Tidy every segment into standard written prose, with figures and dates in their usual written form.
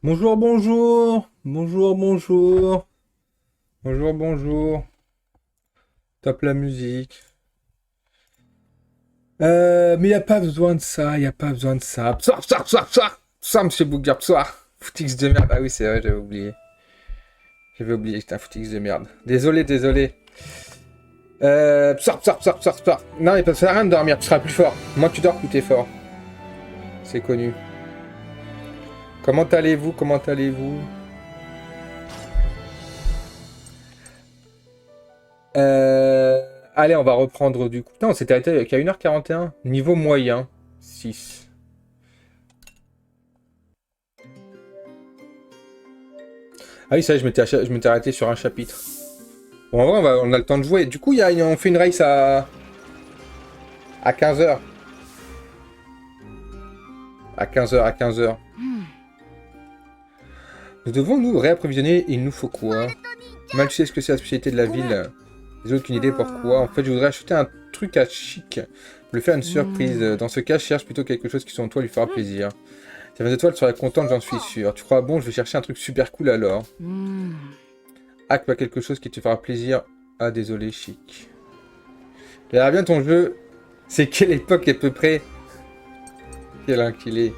Bonjour, bonjour. Bonjour, bonjour. Bonjour, bonjour. Tape la musique. Mais y a pas besoin de ça, y a pas besoin de ça. Psoir, psoir, psoir, psoir. Psoir, monsieur Bougar, psoir. Footix de merde. Ah oui, c'est vrai, j'avais oublié. J'avais oublié que c'était un footix de merde. Désolé, désolé. Psoir, psoir, psoir, psoir, psoir. Non, mais ça sert à rien de dormir, tu seras plus fort. Moins tu dors, plus t'es fort. C'est connu. Comment allez-vous? Comment allez-vous? Allez, on va reprendre du coup. Non, on s'était arrêté qu'à 1h41. Niveau moyen, 6. Ah oui, ça, je m'étais arrêté sur un chapitre. Bon, en vrai, on a le temps de jouer. Du coup, on fait une race à 15h. À 15h, à 15h. Nous devons nous réapprovisionner. Il nous faut quoi? Mal tu sais ce que c'est la spécialité de la ville. J'ai aucune idée pourquoi. En fait, je voudrais acheter un truc à chic. Pour lui faire une surprise. Dans ce cas, je cherche plutôt quelque chose qui, selon toi, lui fera plaisir. Ta étoile serait contente, j'en suis sûr. Tu crois, bon, je vais chercher un truc super cool alors. Hack pas quelque chose qui te fera plaisir. Ah, désolé, chic. Il a bien ton jeu. C'est quelle époque à peu près? Quel enculé.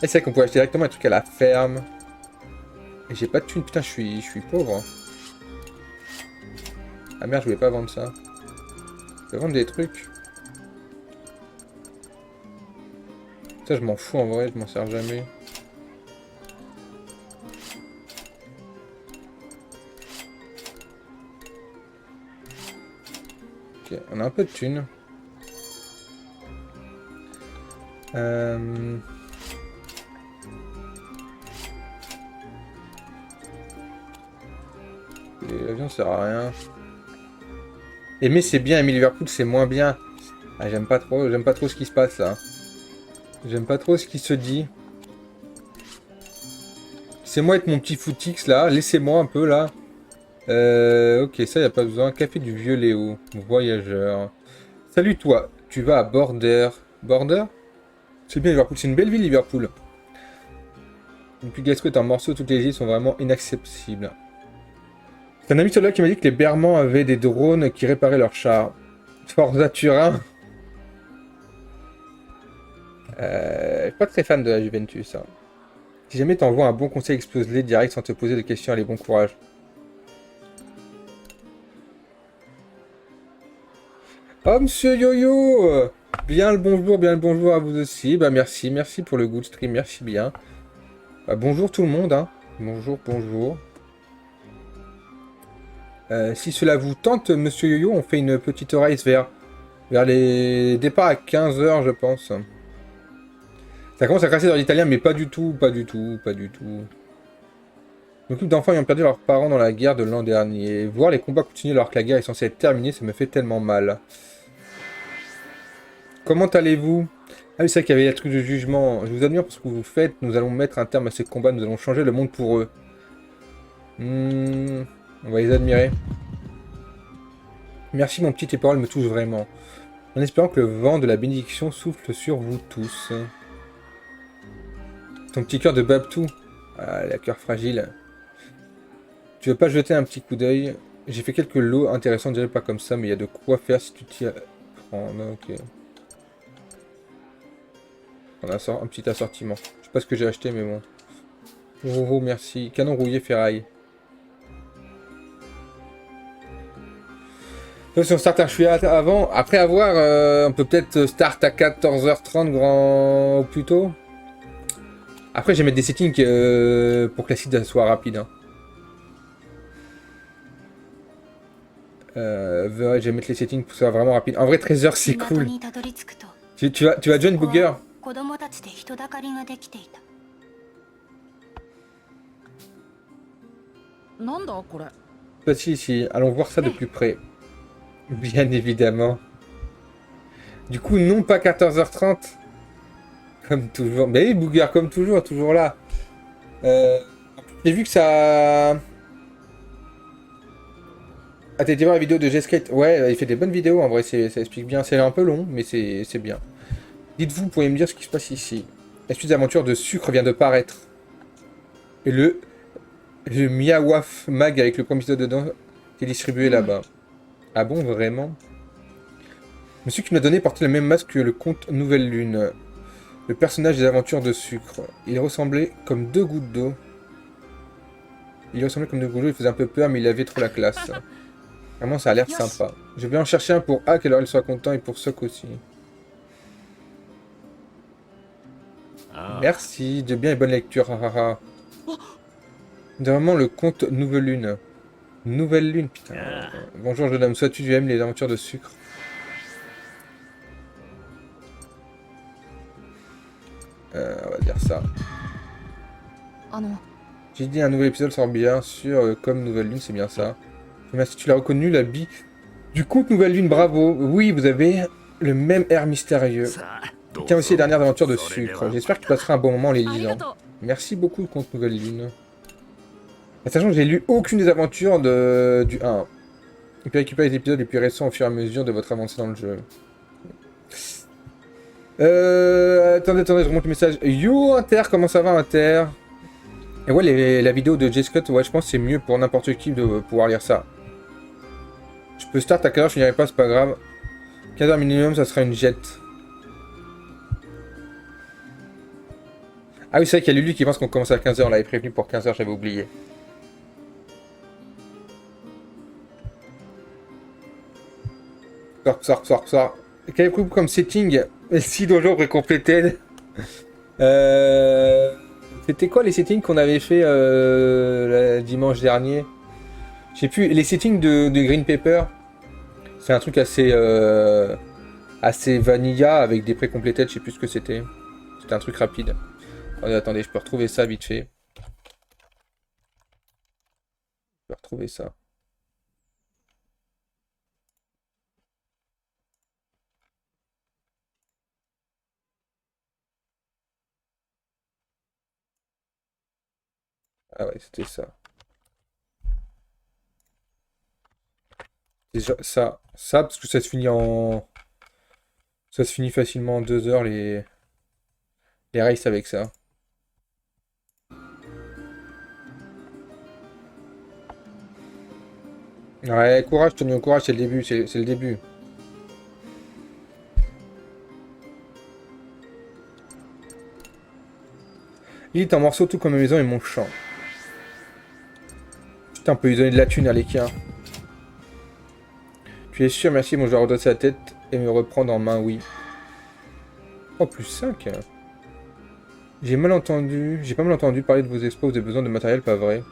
Et c'est vrai qu'on peut acheter directement un truc à la ferme. Et j'ai pas de thune, putain, je suis pauvre. Ah merde, je voulais pas vendre ça. Je vais vendre des trucs. Ça, je m'en fous en vrai, je m'en sers jamais. Ok, on a un peu de thunes. L'avion sert à rien. Aimer c'est bien, aimer Liverpool c'est moins bien. Ah, j'aime pas trop ce qui se passe là. J'aime pas trop ce qui se dit. Laissez-moi être mon petit footix là, laissez-moi un peu là. Ok, ça y a pas besoin. Café du vieux Léo, voyageur. Salut toi, tu vas à Border. Border? C'est bien Liverpool, c'est une belle ville Liverpool. Depuis Gastro est un morceau, toutes les îles sont vraiment inaccessibles. C'est un ami soldat qui m'a dit que les Bermands avaient des drones qui réparaient leurs chars. Forza Turin. Je suis pas très fan de la Juventus. Hein. Si jamais t'envoies un bon conseil, explose-les direct sans te poser de questions. Allez, bon courage. Oh, monsieur Yo-Yo! Bien le bonjour à vous aussi. Bah, merci, merci pour le good stream, merci bien. Bah, bonjour tout le monde, hein. Bonjour, bonjour. Si cela vous tente, monsieur Yo-Yo, on fait une petite race vers les départs à 15h, je pense. Ça commence à crasser dans l'italien, mais pas du tout, pas du tout, pas du tout. Je m'occupe d'enfants ayant perdu leurs parents dans la guerre de l'an dernier. Voir les combats continuer alors que la guerre est censée être terminée, ça me fait tellement mal. Comment allez-vous? Ah oui, c'est vrai qu'il y avait le truc de jugement. Je vous admire pour ce que vous faites. Nous allons mettre un terme à ces combats. Nous allons changer le monde pour eux. On va les admirer. Merci, mon petit, tes paroles me touchent vraiment. En espérant que le vent de la bénédiction souffle sur vous tous. Ton petit cœur de Babtou. Ah, la cœur fragile. Tu veux pas jeter un petit coup d'œil? J'ai fait quelques lots intéressants, je dirais pas comme ça, mais il y a de quoi faire si tu t'y prends. Ok. On a un petit assortiment. Je sais pas ce que j'ai acheté, mais bon. Oh, merci. Canon rouillé ferraille. Si on start un chouïa avant, après avoir, on peut peut-être start à 14h30 grand au plus tôt. Après, je vais mettre des settings pour que la site soit rapide. Hein. Je vais mettre les settings pour que ce soit vraiment rapide. En vrai, 13h, c'est cool. Tu vas join Booger? Pas si. Allons voir ça de plus près. Bien évidemment. Du coup, non pas 14h30. Comme toujours. Mais oui, Booger, comme toujours, toujours là. J'ai vu que ça... Ah, t'as été voir la vidéo de G-Skate? Ouais, il fait des bonnes vidéos, en vrai, ça explique bien. C'est un peu long, mais c'est bien. Dites-vous, vous pouvez me dire ce qui se passe ici. La suite des aventures de sucre vient de paraître. Et le Miawaf Mag avec le premier épisode dedans est distribué là-bas. Ah bon, vraiment? Monsieur qui m'a donné portait le même masque que le comte Nouvelle Lune. Le personnage des aventures de sucre. Il ressemblait comme deux gouttes d'eau. Il faisait un peu peur, mais il avait trop la classe. Vraiment, ça a l'air sympa. Je vais en chercher un pour Hack, alors il sera content, et pour Sok aussi. Merci, de bien et bonne lecture, hahaha. Vraiment le conte Nouvelle Lune. Nouvelle Lune, putain. Bonjour jeune homme, soit tu aimes les aventures de sucre. On va dire ça. J'ai dit un nouvel épisode sort bien sûr comme Nouvelle Lune, c'est bien ça. Merci, tu l'as reconnu, la bille du conte Nouvelle Lune, bravo. Oui, vous avez le même air mystérieux. Tiens aussi les dernières aventures de sucre. J'espère que tu passeras un bon moment en les lisant. Merci beaucoup, conte Nouvelle Lune. Sachant que j'ai lu aucune des aventures du 1. Et puis récupérer les épisodes les plus récents au fur et à mesure de votre avancée dans le jeu. Attendez, je remonte le message. Yo Inter, comment ça va Inter? Et ouais, la vidéo de J-Scott, ouais, je pense que c'est mieux pour n'importe qui de pouvoir lire ça. Je peux start à quelle heure, je finirai pas, c'est pas grave. 15h minimum, ça sera une jet. Ah oui, c'est vrai qu'il y a Lulu qui pense qu'on commence à 15h, on l'avait prévenu pour 15h, j'avais oublié. Sort. Quel est comme setting? Si Dojo aurait complété. C'était quoi les settings qu'on avait fait dimanche dernier? Je sais plus, les settings de Green Paper. C'est un truc assez vanilla avec des pré-completed, je sais plus ce que c'était. C'était un truc rapide. Attendez, je peux retrouver ça vite fait. Je peux retrouver ça. Ah ouais, c'était ça. Déjà, ça, parce que ça se finit en... Ça se finit facilement en 2 heures, les races avec ça. Ouais, courage, Tony, courage, c'est le début, c'est le début. Il est en morceaux tout comme ma maison et mon champ. Putain, on peut lui donner de la thune à l'équin. Tu es sûr, merci, bon, je vais redresser la tête et me reprendre en main, oui. Oh, plus 5. J'ai pas mal entendu parler de vos expos, vous avez besoin de matériel, pas vrai.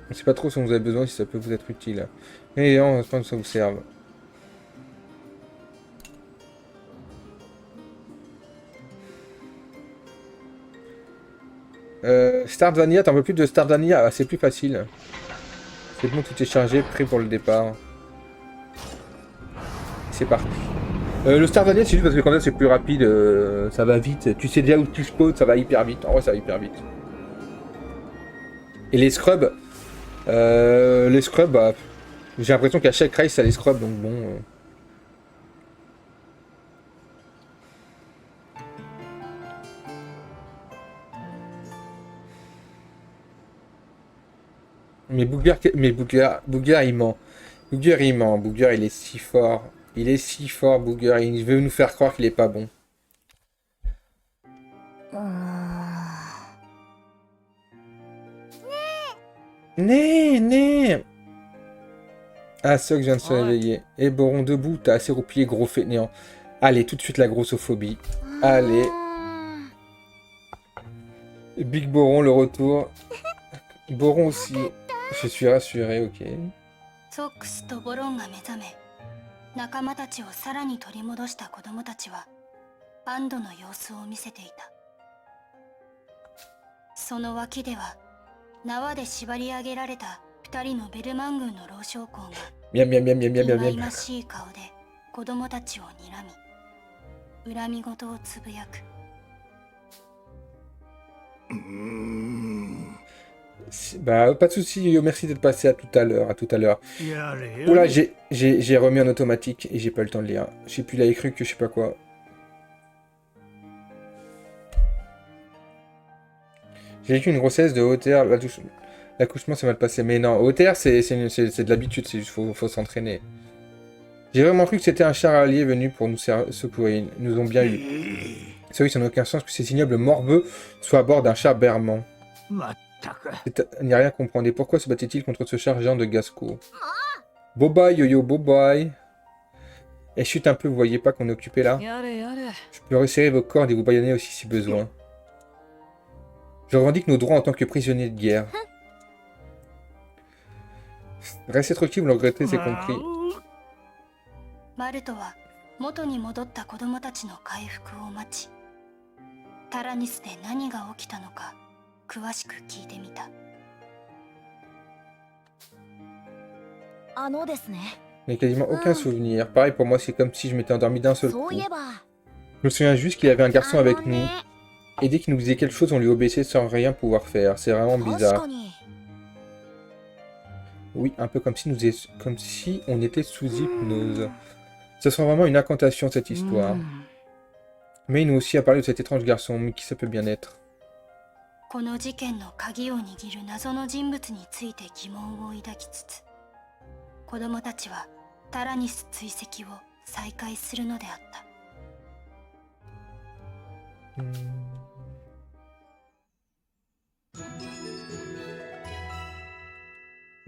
On sait pas trop si vous avez besoin, si ça peut vous être utile. Mais non, je pense que ça vous serve. Starvania, t'en veux plus de Starvania? Ah, c'est plus facile. C'est bon, tout est chargé, prêt pour le départ. C'est parti. Le Starvania, c'est juste parce que quand même c'est plus rapide, ça va vite. Tu sais déjà où tu spawns, ça va hyper vite. En vrai, ça va hyper vite. Et les scrubs, bah, j'ai l'impression qu'à chaque race, ça les scrubs, donc bon. Mais Booger, il ment. Booger, il ment. Booger, il est si fort. Il est si fort, Booger. Il veut nous faire croire qu'il est pas bon. Né. Ah, Sok vient de se réveiller. Et Boron, debout, t'as assez roupillé, gros fainéant. Allez, tout de suite la grossophobie. Allez. Big Boron, le retour. Boron aussi. Je suis rassuré, ok. ソックスとボロンが目覚め、仲間たちをさらに取り戻した子供たちは安堵の様子を見せていた。その脇では縄で縛り上げられた2人のベルマン軍の老将校が忌々しい顔で子供たちを睨み、恨み事をつぶやく。Bah, pas de soucis, merci d'être passé à tout à l'heure, Oula, j'ai remis en automatique et j'ai pas eu le temps de lire. Je sais plus, il a écrit que je sais pas quoi. J'ai vécu une grossesse de haute air, l'accouchement s'est mal passé. Mais non, haute air, c'est de l'habitude, c'est juste faut s'entraîner. J'ai vraiment cru que c'était un char allié venu pour nous secourir. Ils nous ont bien eu. C'est vrai que ça n'a aucun sens que ces ignobles morbeux soient à bord d'un char bermant. Il n'y a rien à comprendre. Et pourquoi se battait-il contre ce char géant de Gasco? Bye yo-yo, bye. Et chute un peu, vous voyez pas qu'on est occupé là? Je peux resserrer vos cordes et vous baïonner aussi si besoin. Je revendique nos droits en tant que prisonniers de guerre. Restez tranquille, vous le regrettez, c'est compris. マルトは元に戻った子供たちの回復を待ち、タラニスで何が起きたのか詳しく聞いてみた。ですね。Mais quasiment aucun souvenir. Pareil pour moi, c'est comme si je m'étais endormi d'un seul coup. Je me souviens juste qu'il y avait un garçon avec nous. Et dès qu'il nous disait quelque chose, on lui obéissait sans rien pouvoir faire. C'est vraiment bizarre. Oui, un peu comme si on était sous hypnose. Ça sent vraiment une incantation, cette histoire. Mais il nous aussi a parlé de cet étrange garçon, mais qui ça peut bien être? この事件の鍵を握る謎の人物について疑問を抱きつつ、子供たちはタラニス追跡を再開するのであった。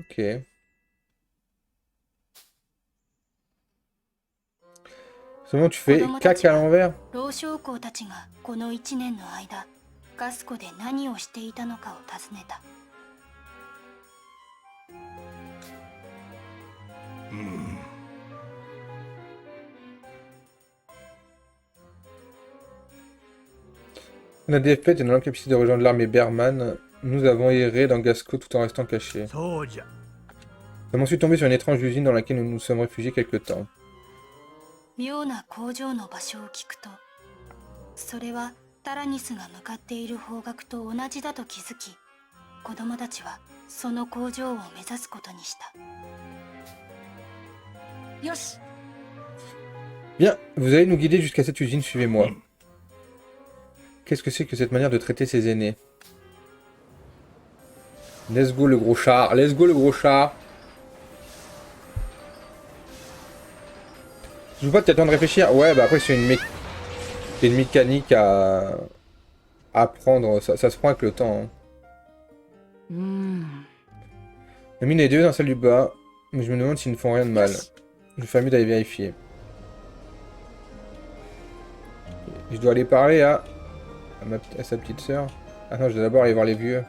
Ok. Seulement tu fais caca à l'envers. 老将校たちがこの1年の間、ガスコで何をしていたのかを尋ねた。La défaite et dans l'incapacité de rejoindre l'armée Berman, nous avons erré dans Gasco tout en restant cachés. Nous sommes ensuite tombés sur une étrange usine dans laquelle nous nous sommes réfugiés quelque temps. 妙な工場の場所を聞くと、それはタラニスが向かっている方角と同じだと気づき、子供たちはその工場を目指すことにした。よし。Bien, vous allez nous guider jusqu'à cette usine, suivez-moi. Qu'est-ce que c'est que cette manière de traiter ses aînés? Let's go le gros char, let's go le gros char. Je veux pas t'attendre de réfléchir. Ouais, bah après c'est une mécanique à apprendre. Ça se prend avec le temps. Hein. La mine est deux dans la salle du bas, mais je me demande s'ils ne font rien de mal. Je vais faire mieux d'aller vérifier. Je dois aller parler à sa petite sœur. Ah non, je dois d'abord aller voir les vieux.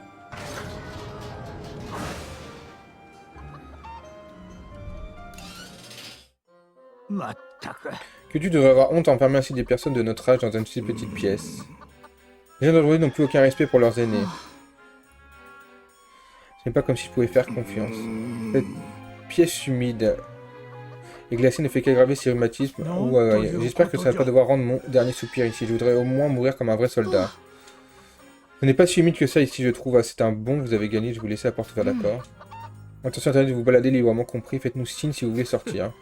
Que tu devrais avoir honte à enfermer ainsi des personnes de notre âge dans une si petite pièce. Les gens d'aujourd'hui n'ont plus aucun respect pour leurs aînés. Ce n'est pas comme si je pouvais faire confiance. Cette pièce humide et glacée ne fait qu'aggraver ces rhumatismes. J'espère que ça ne va pas devoir rendre mon dernier soupir ici. Je voudrais au moins mourir comme un vrai soldat. Ce n'est pas si humide que ça ici, je trouve. Ah, c'est un bon, vous avez gagné, je vous laisse à la porte ouverte, d'accord. Attention, attendez de vous balader librement compris. Faites-nous signe si vous voulez sortir.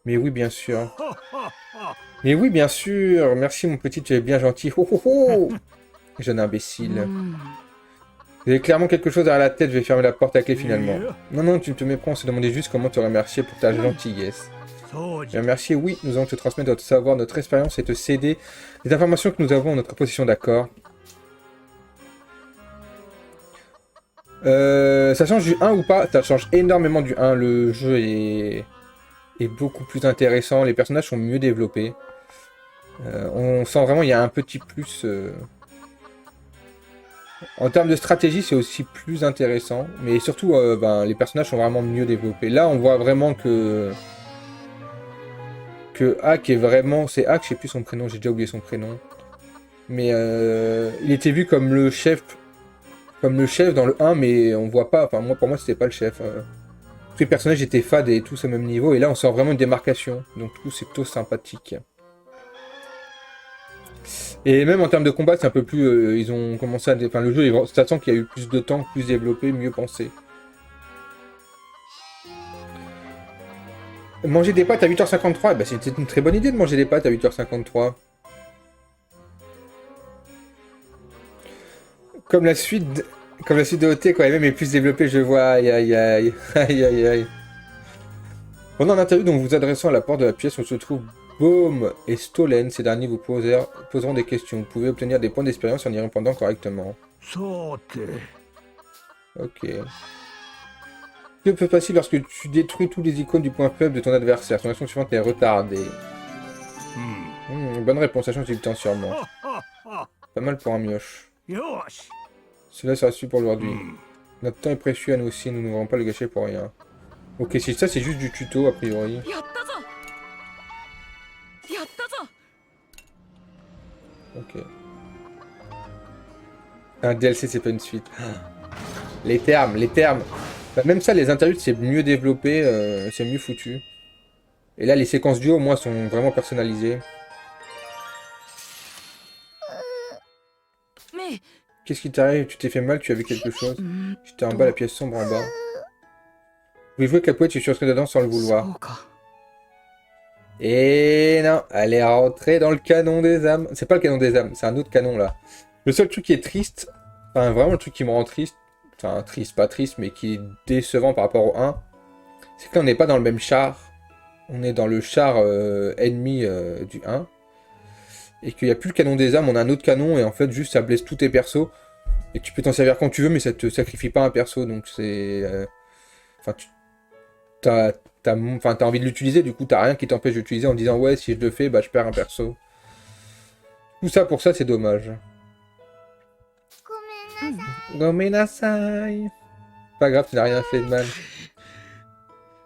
Mais oui, bien sûr. Mais oui, bien sûr. Merci, mon petit, tu es bien gentil. Oh, oh, oh. Jeune imbécile. Vous avez clairement quelque chose derrière la tête, je vais fermer la porte à clé finalement. Non, non, tu te méprends, on se demandait juste comment te remercier pour ta gentillesse. Bien, merci, oui, nous allons te transmettre notre savoir, notre expérience et te céder les informations que nous avons en notre possession, d'accord. Ça change du 1 ou pas? Ça change énormément du 1, le jeu est beaucoup plus intéressant, les personnages sont mieux développés. On sent vraiment il y a un petit plus... En termes de stratégie, c'est aussi plus intéressant, mais surtout, les personnages sont vraiment mieux développés. Là, on voit vraiment que Hack est vraiment... C'est Hack, je sais plus son prénom, j'ai déjà oublié son prénom. Mais il était vu comme le chef dans le 1, mais on voit pas... Enfin, pour moi, c'était pas le chef. Tous les personnages étaient fades et tous au même niveau, et là, on sent vraiment une démarcation. Donc, tout c'est plutôt sympathique. Et même en termes de combat, c'est un peu plus... ils ont commencé à... Enfin, le jeu, ça sent qu'il y a eu plus de temps, plus développé, mieux pensé. Manger des pâtes à 8h53, bah, c'était une très bonne idée de manger des pâtes à 8h53. Comme la suite de OT, quand même est plus développée, je vois. Aïe, aïe, aïe. Aïe, aïe, aïe. Pendant l'interview dont vous vous adressant à la porte de la pièce où se trouvent Baume et Stolen, ces derniers vous poseront des questions. Vous pouvez obtenir des points d'expérience en y répondant correctement. Ok. Que peut passer lorsque tu détruis tous les icônes du point faible de ton adversaire? Ton action suivante est retardée. Bonne réponse, sachant que j'ai le temps sûrement. Pas mal pour un mioche. Cela sera su pour aujourd'hui. Notre temps est précieux à nous aussi, nous ne devons pas le gâcher pour rien. Ok, si ça c'est juste du tuto a priori. Ok. Un DLC c'est pas une suite. Les termes, les termes. Bah, même ça, les interludes c'est mieux développé, c'est mieux foutu. Et là les séquences duo au moins sont vraiment personnalisées. Qu'est-ce qui t'arrive? Tu t'es fait mal? Tu avais quelque chose? J'étais en bas, la pièce sombre en bas. Vous pouvez jouer Capoeira, je suis entré dedans sans le vouloir. Et non, elle est rentrée dans le canon des âmes. C'est pas le canon des âmes, c'est un autre canon là. Le seul truc qui est triste, enfin vraiment le truc qui me rend triste, enfin triste, pas triste, mais qui est décevant par rapport au 1, c'est que là on n'est pas dans le même char. On est dans le char ennemi du 1. Et qu'il n'y a plus le canon des âmes, on a un autre canon, et en fait, juste ça blesse tous tes persos. Et tu peux t'en servir quand tu veux, mais ça te sacrifie pas un perso, donc c'est... Enfin, t'as envie de l'utiliser, du coup, t'as rien qui t'empêche d'utiliser en disant, ouais, si je le fais, bah je perds un perso. Tout ça, pour ça, c'est dommage. Gomenasai. Pas grave, tu n'as rien fait de mal.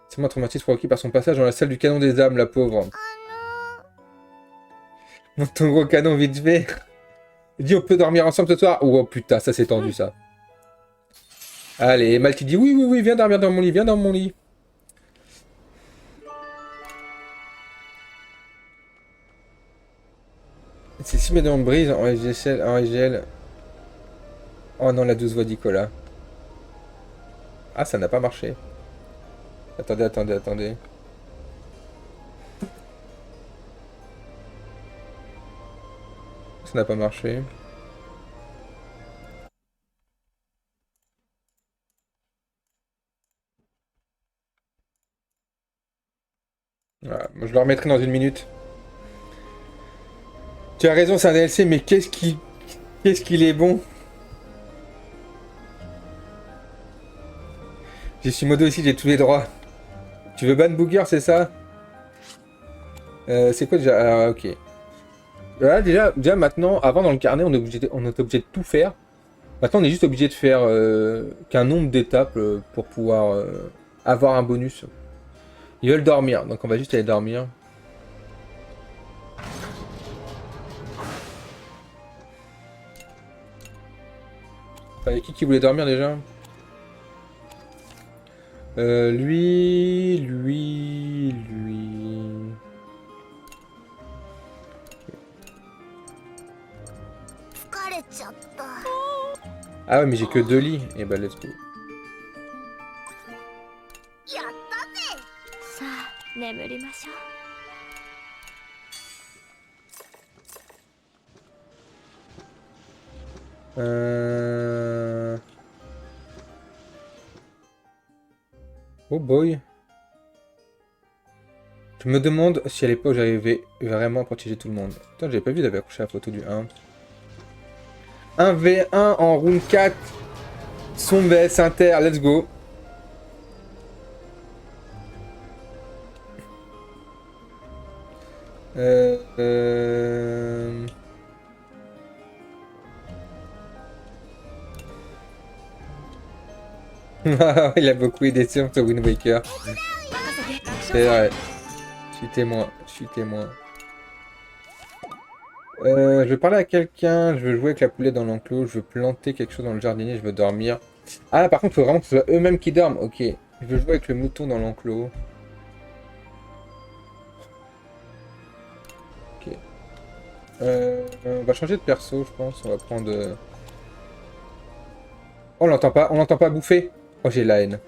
C'est moi traumatisme provoqué par son passage dans la salle du canon des âmes, la pauvre. Monte ton gros canon vite fait. Il dit on peut dormir ensemble ce soir. Oh putain, ça c'est tendu ça. Allez, Malty dit oui, oui, oui, viens dormir dans mon lit, viens dans mon lit. C'est si de brise en RGL. Oh non, la douce voix d'Icola. Ah, ça n'a pas marché. Attendez, attendez, attendez. Ça n'a pas marché. Voilà, je le remettrai dans une minute. Tu as raison, c'est un DLC, mais qu'est-ce qu'il est bon. J'ai Shimodo ici, j'ai tous les droits. Tu veux ban Booger, c'est ça? C'est quoi déjà? Ah, ok. Là, déjà maintenant, avant dans le carnet, on était obligé de tout faire. Maintenant, on est juste obligé de faire qu'un nombre d'étapes pour pouvoir avoir un bonus. Ils veulent dormir, donc on va juste aller dormir. Enfin, il y a qui voulait dormir déjà? Lui... Ah ouais, mais j'ai que 2 lits. Et bah, let's go. Oh boy. Je me demande si à l'époque j'arrivais vraiment à protéger tout le monde. Putain, j'avais pas vu d'avoir accroché la photo du 1. 1v1 en round 4. Son vs Inter, let's go. Il a beaucoup aidé sur Wind Waker. C'est vrai. Je suis témoin. Je suis témoin. Je veux parler à quelqu'un. Je veux jouer avec la poulette dans l'enclos. Je veux planter quelque chose dans le jardinier. Je veux dormir. Ah, par contre, il faut vraiment que ce soit eux-mêmes qui dorment. Ok. Je veux jouer avec le mouton dans l'enclos. Ok. On va changer de perso, je pense. On va prendre... Oh, on l'entend pas bouffer. Oh, j'ai la haine.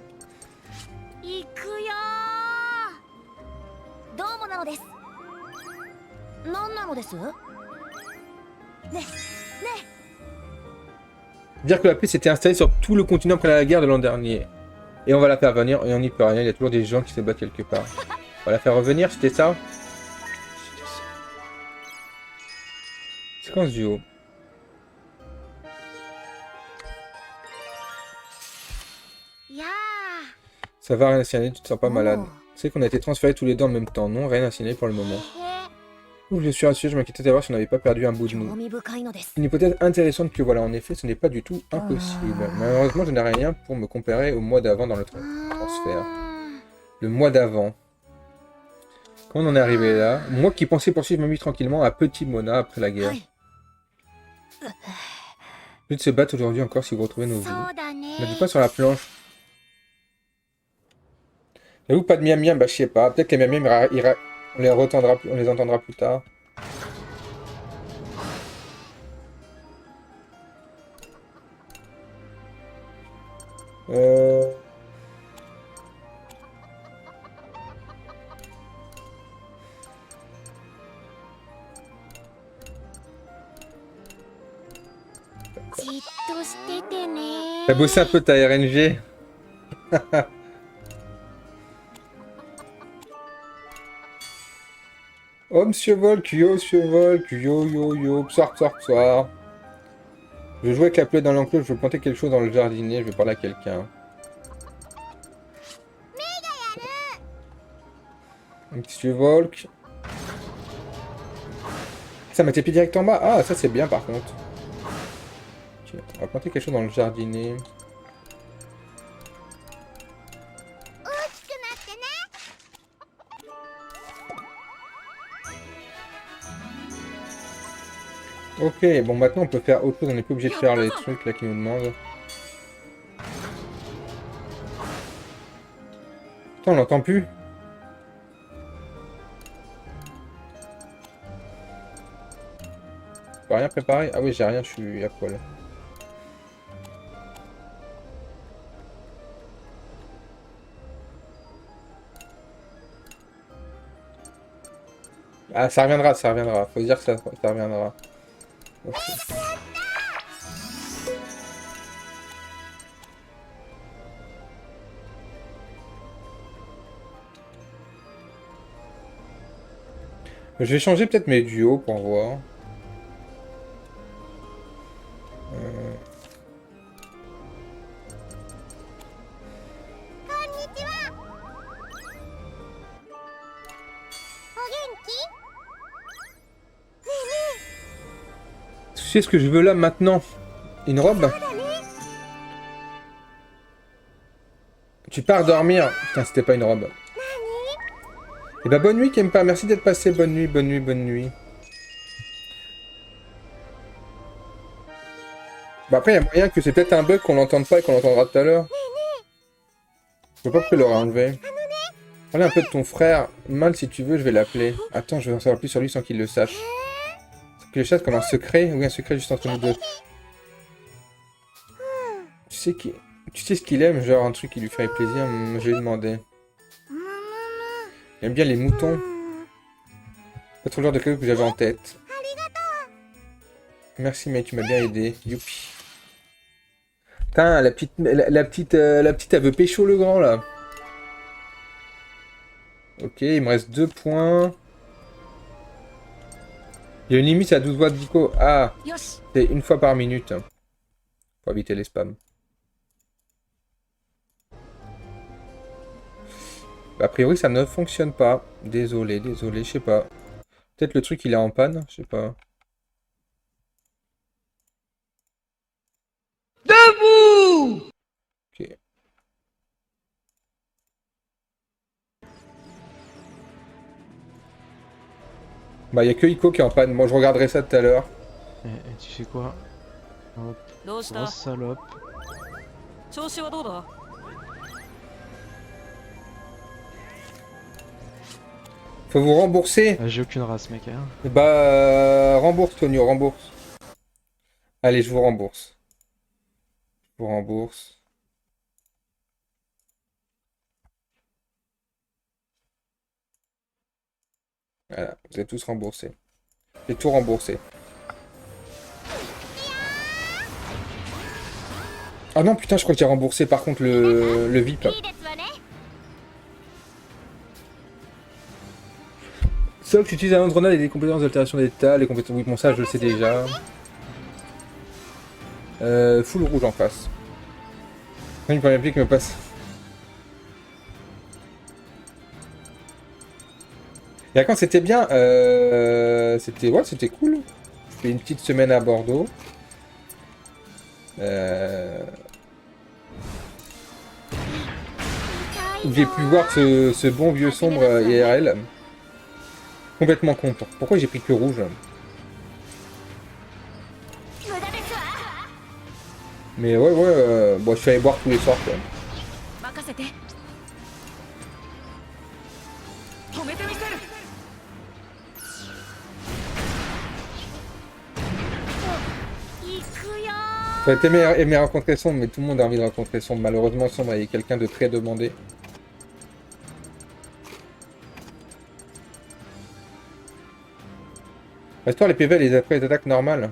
Dire que la paix s'était installée sur tout le continent après la guerre de l'an dernier. Et on va la faire venir, et on n'y peut rien, il y a toujours des gens qui se battent quelque part. On va la faire revenir, c'était ça? Séquence du haut. Ça va, rien à signaler, tu te sens pas malade. Tu sais qu'on a été transférés tous les deux en même temps, non? Rien à signaler pour le moment. Ouh, je suis rassuré, je m'inquiétais de savoir si on n'avait pas perdu un bout de nous. Une hypothèse intéressante que voilà, en effet, ce n'est pas du tout impossible. Malheureusement, je n'ai rien pour me comparer au mois d'avant dans le transfert. Le mois d'avant. Comment on en est arrivé là? Moi qui pensais poursuivre ma vie tranquillement à Petit Mona après la guerre. Plus de se battre aujourd'hui encore si vous retrouvez nos vies. Ne dis pas sur la planche. J'avoue pas de miam miam, bah je sais pas. Peut-être que les miam miam, on les entendra plus tard. T'as bossé un peu ta RNG? Oh, monsieur Volk, yo, yo, yo, psoir, psoir, psoir. Je joue avec la plaie dans l'enclos, je veux planter quelque chose dans le jardinier, je veux parler à quelqu'un. Monsieur Volk. Ça m'a tapé direct en bas. Ah, ça c'est bien par contre. Okay. On va planter quelque chose dans le jardinier. Ok, bon maintenant on peut faire autre chose, on n'est plus obligé de faire les trucs là qui nous demandent. Putain, on l'entend plus. J'ai rien préparé. Ah oui, j'ai rien, je suis à poil. Ah, ça reviendra, ça reviendra. Faut dire que ça reviendra. Okay. Je vais changer peut-être mes duos pour voir. Tu sais ce que je veux là maintenant? Une robe? Tu pars dormir. Putain, c'était pas une robe. Eh bah bonne nuit Kempa, merci d'être passé. Bonne nuit, bonne nuit, bonne nuit. Bah après, il y a moyen que c'est peut-être un bug qu'on n'entende pas et qu'on entendra tout à l'heure. Je sais pas pourquoi il l'aura enlevé. Parlez un peu de ton frère. Mal si tu veux, je vais l'appeler. Attends, je vais en savoir plus sur lui sans qu'il le sache. Sans qu'il le sache comme un secret? Oui, un secret juste entre nous deux. Tu sais ce qu'il aime? Genre un truc qui lui ferait plaisir? Je vais lui demander. Il aime bien les moutons. Pas trop le genre de cadeau que j'avais en tête. Merci mec, tu m'as bien aidé. Youpi. Putain, la petite, elle veut pécho le grand là. Ok, il me reste 2 points. Il y a une limite à 12 watts d'ICO. Ah, c'est une fois par minute. Pour éviter les spams. A priori, ça ne fonctionne pas. Désolé, désolé, je sais pas. Peut-être le truc il est en panne, je sais pas. Debout! Ok. Bah, il n'y a que Ico qui est en panne. Moi, je regarderai ça tout à l'heure. Et tu sais quoi? Hop. Oh, salope. Faut vous rembourser. Ah, j'ai aucune race, mec. Hein. Bah, rembourse, Tonio, rembourse. Allez, je vous rembourse. Je vous rembourse. Voilà, vous êtes tous remboursés. J'ai tout remboursé. Ah non, putain, je crois que j'ai remboursé par contre le VIP. Sauf que tu utilises un grenade et des compétences d'altération d'état, les compétences... Oui, bon, ça, je le sais déjà. Full rouge en face. Une première pique me passe. Et quand c'était bien, c'était cool. Je fais une petite semaine à Bordeaux. Où j'ai pu voir ce bon vieux sombre IRL. Complètement content. Pourquoi j'ai pris que rouge? Mais ouais, bon, je suis allé boire tous les soirs quoi. J'aurais aimé rencontrer Sombre, mais tout le monde a envie de rencontrer Sombre. Malheureusement, Sombre est quelqu'un de très demandé. Restaure les PV les après les attaques normales.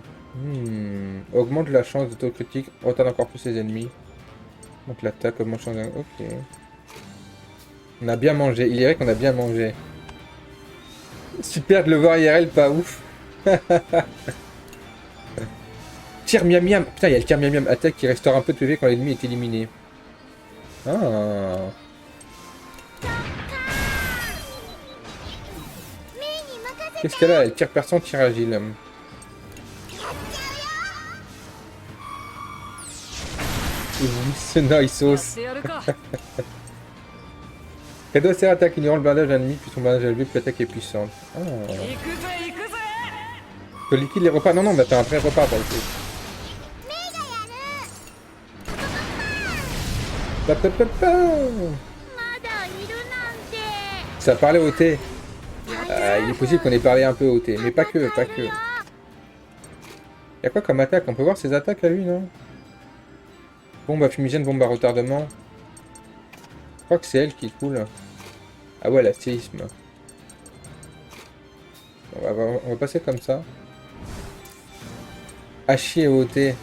Augmente la chance d'autocritique, retarde encore plus les ennemis. Donc l'attaque augmente la chance. Ok. On a bien mangé. Il est vrai qu'on a bien mangé. Super de le voir IRL, pas ouf. Tir miam miam. Putain, il y a le tir miam miam attaque qui restaure un peu de PV quand l'ennemi est éliminé. Ah. Qu'est-ce qu'elle a? Elle tire perçant, tir agile. C'est nice sauce. Cadeau sert attaque ignorant le blindage ennemi, puis son blindage élevé, puis l'attaque est puissante. Ah. Je liquide les repas. Non, non, on va faire un vrai repas pour le coup. Ça parlait au thé. Il est possible qu'on ait parlé un peu au thé, mais pas que, pas que. Y'a quoi comme attaque? On peut voir ses attaques à lui, non? Bombe à fumigène, bombe à retardement. Je crois que c'est elle qui est cool. Ah ouais, la séisme. On va passer comme ça. Hachi et OT.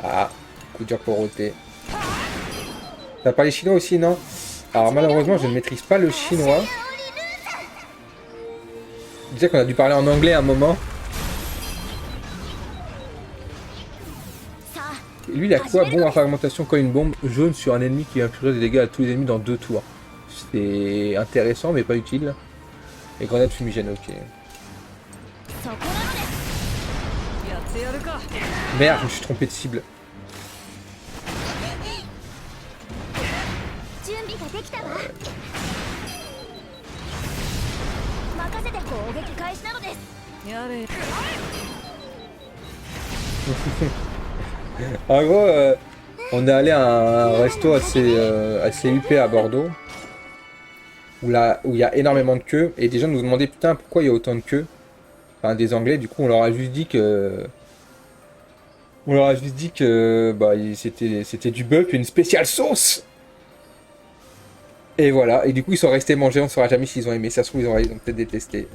Ah, coup dur pour OT. T'as parlé chinois aussi, non? Alors malheureusement, je ne maîtrise pas le chinois. Je disais qu'on a dû parler en anglais à un moment. Et lui, il a quoi? Bon à fragmentation quand une bombe jaune sur un ennemi qui inflige des dégâts à tous les ennemis dans 2 tours. C'est intéressant, mais pas utile. Et grenade fumigène, ok. Merde, je me suis trompé de cible. En gros, on est allé à un resto assez huppé à Bordeaux. Où il y a énormément de queues. Et des gens nous demandaient putain pourquoi il y a autant de queues. Enfin des Anglais, du coup on leur a juste dit que... bah, c'était du bœuf et une spéciale sauce. Et voilà, et du coup ils sont restés manger, on ne saura jamais s'ils ont aimé. Ça se trouve ils ont peut-être détesté.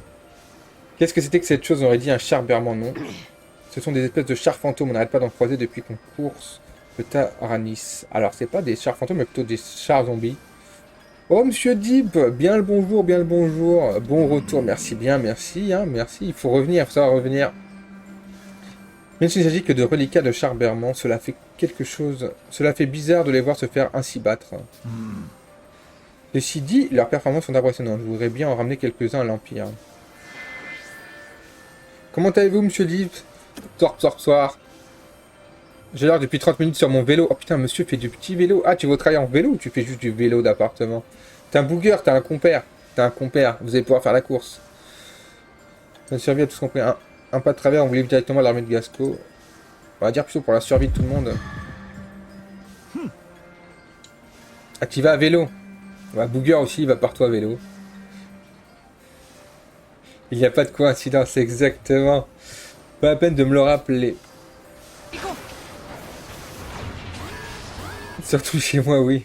Qu'est-ce que c'était que cette chose? On aurait dit un char berman, non? Ce sont des espèces de chars fantômes, on n'arrête pas d'en croiser depuis qu'on course le Taranis. Alors c'est pas des chars fantômes mais plutôt des chars zombies. Oh monsieur Deep, bien le bonjour, bien le bonjour. Bon retour, merci bien, merci, hein, merci. Il faut revenir, il faut savoir revenir. Même s'il ne s'agit que de reliquats de chars berman, cela fait quelque chose... Cela fait bizarre de les voir se faire ainsi battre. Ceci dit, leurs performances sont impressionnantes. Je voudrais bien en ramener quelques-uns à l'Empire. Comment allez-vous, monsieur Deep? Soir. J'ai l'air depuis 30 minutes sur mon vélo. Oh putain, monsieur fait du petit vélo. Ah, tu veux travailler en vélo ou tu fais juste du vélo d'appartement? T'es un booger, t'as un compère. Vous allez pouvoir faire la course. La survie a tous compris. Un pas de travers, on vous livre directement à l'armée de Gasco. On va dire plutôt pour la survie de tout le monde. Ah, tu vas à vélo. Bah, booger aussi, il va partout à vélo. Il n'y a pas de coïncidence, exactement. Pas la peine de me le rappeler. Surtout chez moi, oui.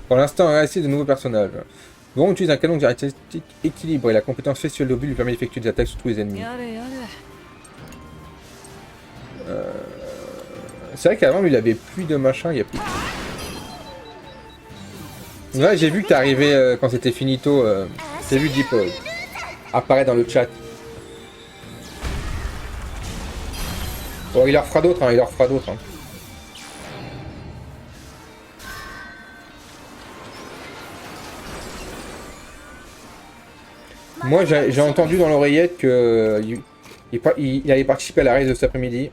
Pour l'instant, on a essayé de nouveaux personnages. Bon, on utilise un canon caractéristique équilibré. La compétence faciale d'obus lui permet d'effectuer des attaques sur tous les ennemis. C'est vrai qu'avant, il avait plus de machin, il y a plus. Ouais, j'ai vu que t'es arrivé quand c'était finito. J'ai vu Deep apparaître dans le chat. Bon, il en refera d'autres, hein, il en refera d'autres. Hein. Moi, j'ai entendu dans l'oreillette que il allait participer à la race de cet après-midi.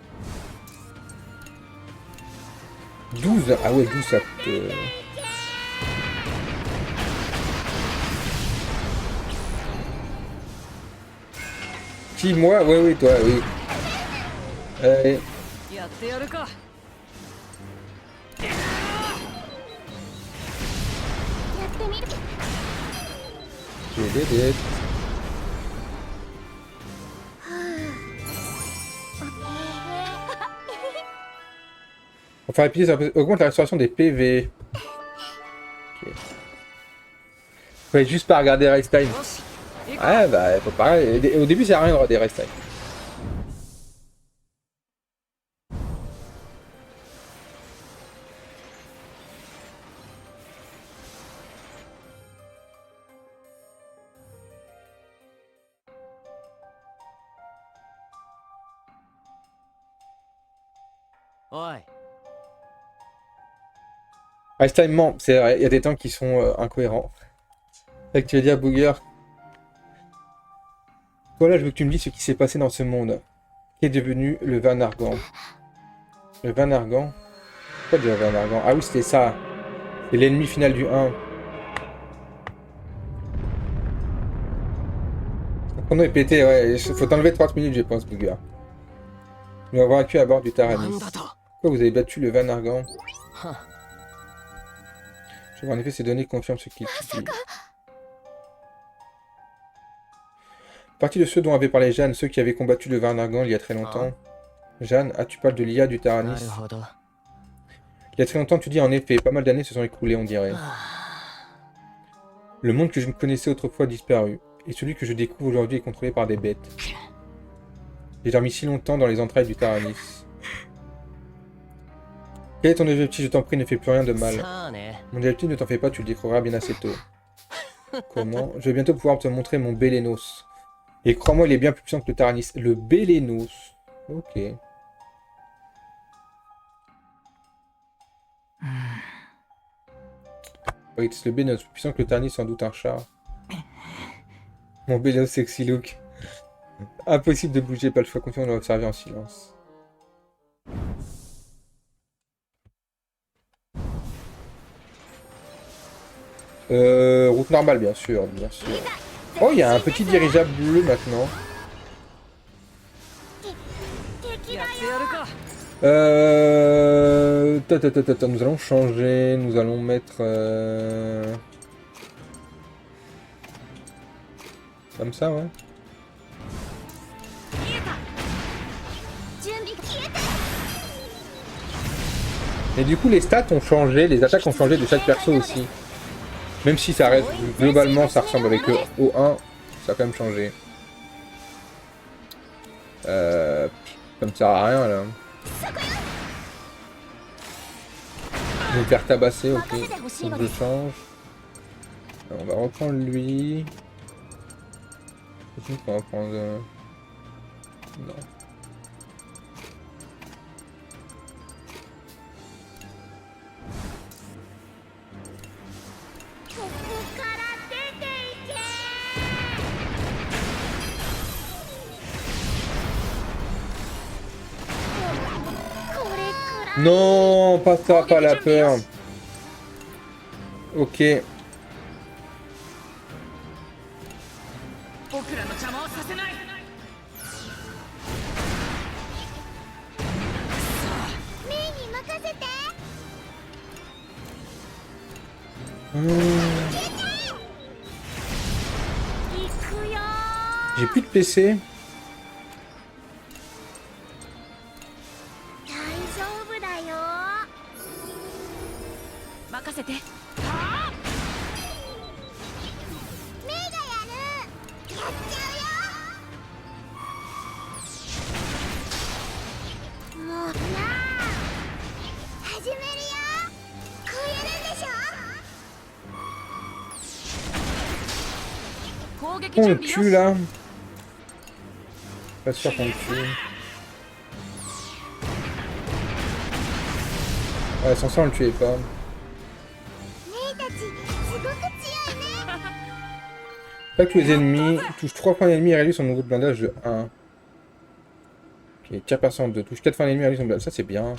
12. Ah ouais, 12, ça peut... Qui, moi? Ouais, oui, toi, oui. Allez. J'ai des dettes. Enfin, épiler, ça augmente la restauration des PV. Ok. Faut juste pas regarder Race Time. Ouais, bah, faut pas. Au début, c'est rien de regarder Race Time. Race Time ment, c'est vrai, il y a des temps qui sont incohérents. Fait que tu veux dire, Booger. Voilà, je veux que tu me dises ce qui s'est passé dans ce monde. Qui est devenu le Van Argan. Le Van Argan? Pourquoi dire Van Argan? Ah oui, c'était ça. C'est l'ennemi final du 1. Ton nom est pété, ouais. Faut t'enlever 30 minutes, je pense, Booger. Nous avons vaincu à bord du Taranis. Pourquoi vous avez battu le Van Argan? Je vois en effet ces données confirment ce qu'il dit. Partie de ceux dont avait parlé Jeanne, ceux qui avaient combattu le Van Argan il y a très longtemps. Jeanne, tu parles de l'IA du Taranis. Il y a très longtemps, tu dis en effet, pas mal d'années se sont écoulées, on dirait. Le monde que je connaissais autrefois a disparu, et celui que je découvre aujourd'hui est contrôlé par des bêtes. J'ai dormi si longtemps dans les entrailles du Taranis. Quel est ton objectif? Je t'en prie, ne fais plus rien de mal. Mon objectif, ne t'en fais pas, tu le découvriras bien assez tôt. Comment? Je vais bientôt pouvoir te montrer mon Bélénos. Et crois-moi, il est bien plus puissant que le Taranis. Le Bélénos. Ok. Oui, c'est le Bélénos. Plus puissant que le Taranis, sans doute un char. Mon Bélénos sexy look. Impossible de bouger, pas le choix. Continue de l'observer en silence. Route normale, bien sûr, bien sûr. Oh, il y a un petit dirigeable bleu maintenant. Nous allons changer, nous allons mettre... Comme ça, ouais. Et du coup, les stats ont changé, les attaques ont changé de chaque perso aussi. Même si ça reste, globalement, ça ressemble avec le O1, ça a quand même changé. Ça me sert à rien, là. Je vais me faire tabasser, ok. Donc je change. Alors, on va reprendre lui. On va prendre... Non. Non, pas ça, pas la peur. Ok. J'ai plus de PC. On le tue là. Pas sûr qu'on le tue. Ouais, sans ça on le tuait pas. Pas que les ennemis touchent 3 points d'ennemis et réduisent son niveau de blindage de 1. Ok, tire perçant 2. Touche 4 points d'ennemis et réduit son blindage. Ça c'est bien.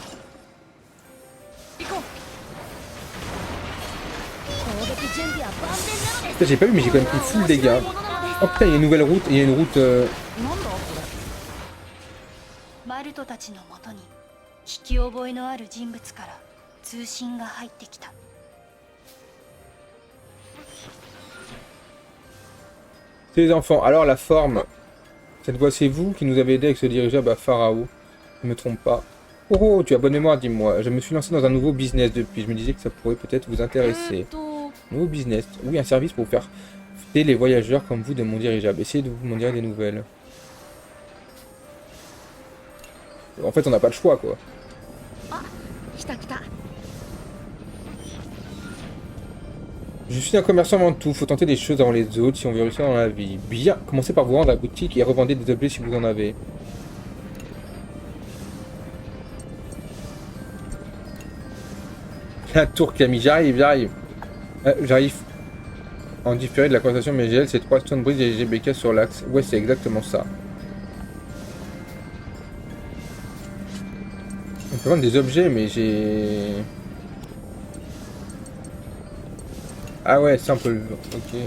Putain, j'ai pas vu mais j'ai quand même pris full dégâts. Oh putain, il y a une nouvelle route. Il y a une route... マルトたちのもとに聞き覚えのある人物から通信が入ってきた。 Les enfants, alors la forme. Cette fois c'est vous qui nous avez aidé avec ce dirigeable à Pharaon. Je ne me trompe pas. Oh, oh, tu as bonne mémoire, dis-moi. Je me suis lancé dans un nouveau business depuis. Je me disais que ça pourrait peut-être vous intéresser. Nouveau business. Oui, un service pour faire aider les voyageurs comme vous de mon dirigeable. Essayez de vous m'en dire des nouvelles. En fait, on n'a pas le choix, quoi. Je suis un commerçant avant tout. Faut tenter des choses avant les autres si on veut réussir dans la vie. Bien, commencez par vous rendre à la boutique et revendez des objets si vous en avez. La tour Camille, j'arrive. J'arrive en différé de la conversation MGL, c'est 3 Stonebridge et GBK sur l'axe. Ouais, c'est exactement ça. On peut vendre des objets, mais j'ai... Ah ouais, ça on peut le... Ok.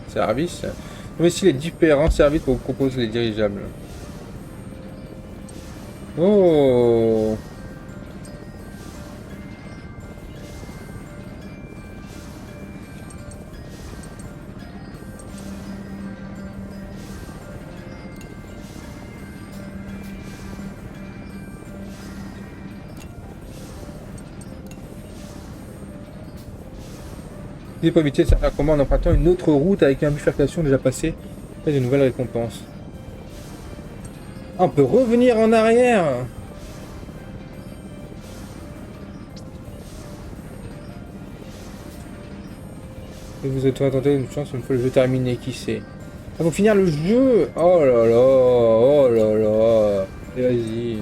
Service. Mais si les différents services pour vous proposer les dirigeables. Oh. Il faut éviter de faire un combat en empruntant une autre route avec une bifurcation déjà passée. Et de nouvelles récompenses. Ah, on peut revenir en arrière. Et vous êtes tenté une chance une fois le jeu terminé, qui sait. Ah, faut finir le jeu. Oh là là, oh là là. Et vas-y.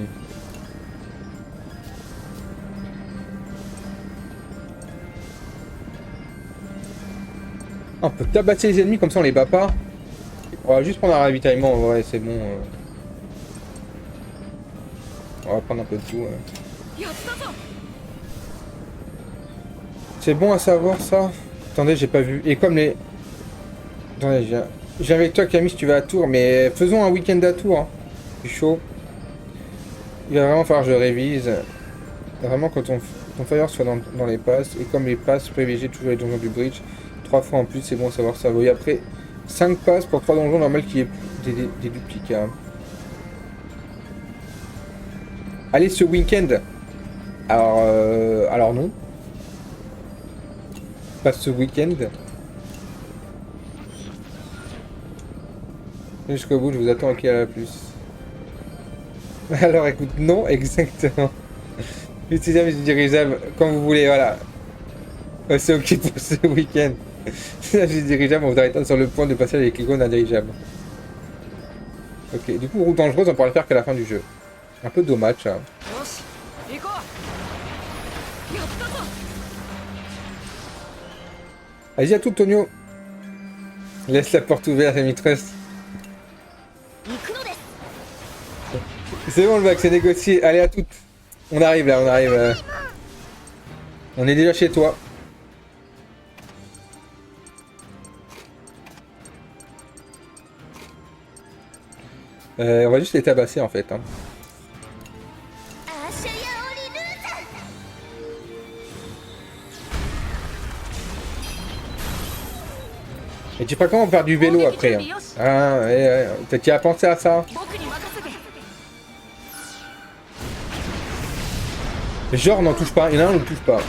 On peut tabasser les ennemis comme ça on les bat pas. On va juste prendre un ravitaillement en vrai, c'est bon. On va prendre un peu de tout. C'est bon à savoir ça. Attendez, j'ai pas vu. Et comme les... Attendez, je viens avec toi Camille si tu vas à Tours, mais faisons un week-end à Tours. Hein. Je suis chaud. Il va vraiment falloir que je révise. Vraiment quand ton fire soit dans les passes. Et comme les passes, privilégier toujours les donjons du bridge. 3 fois en plus, c'est bon à savoir ça. Et après, 5 passes pour 3 donjons normal qui est des duplicats. Allez, ce week-end. Alors non. Pas ce week-end. Jusqu'au bout, je vous attends à la plus. Alors écoute, non, exactement. Utilisez mes dirigeables quand vous voulez, voilà. C'est ok pour ce week-end. Là, j'ai dirigeable, on vous arrêtera sur le point de passer avec l'icône d'un dirigeable. Ok, du coup, route dangereuse, on pourra le faire qu'à la fin du jeu. Un peu dommage, ça. Allez-y à tout, Tonio. Laisse la porte ouverte, Mistress. C'est bon, le bac, c'est négocié. Allez, à toutes. On arrive là, on arrive. On est déjà chez toi. On va juste les tabasser en fait. Hein. Et tu feras comment faire du vélo après hein. Ah, ouais, tu as pensé à ça? Genre, n'en touche pas. Il y en a un, on ne touche pas.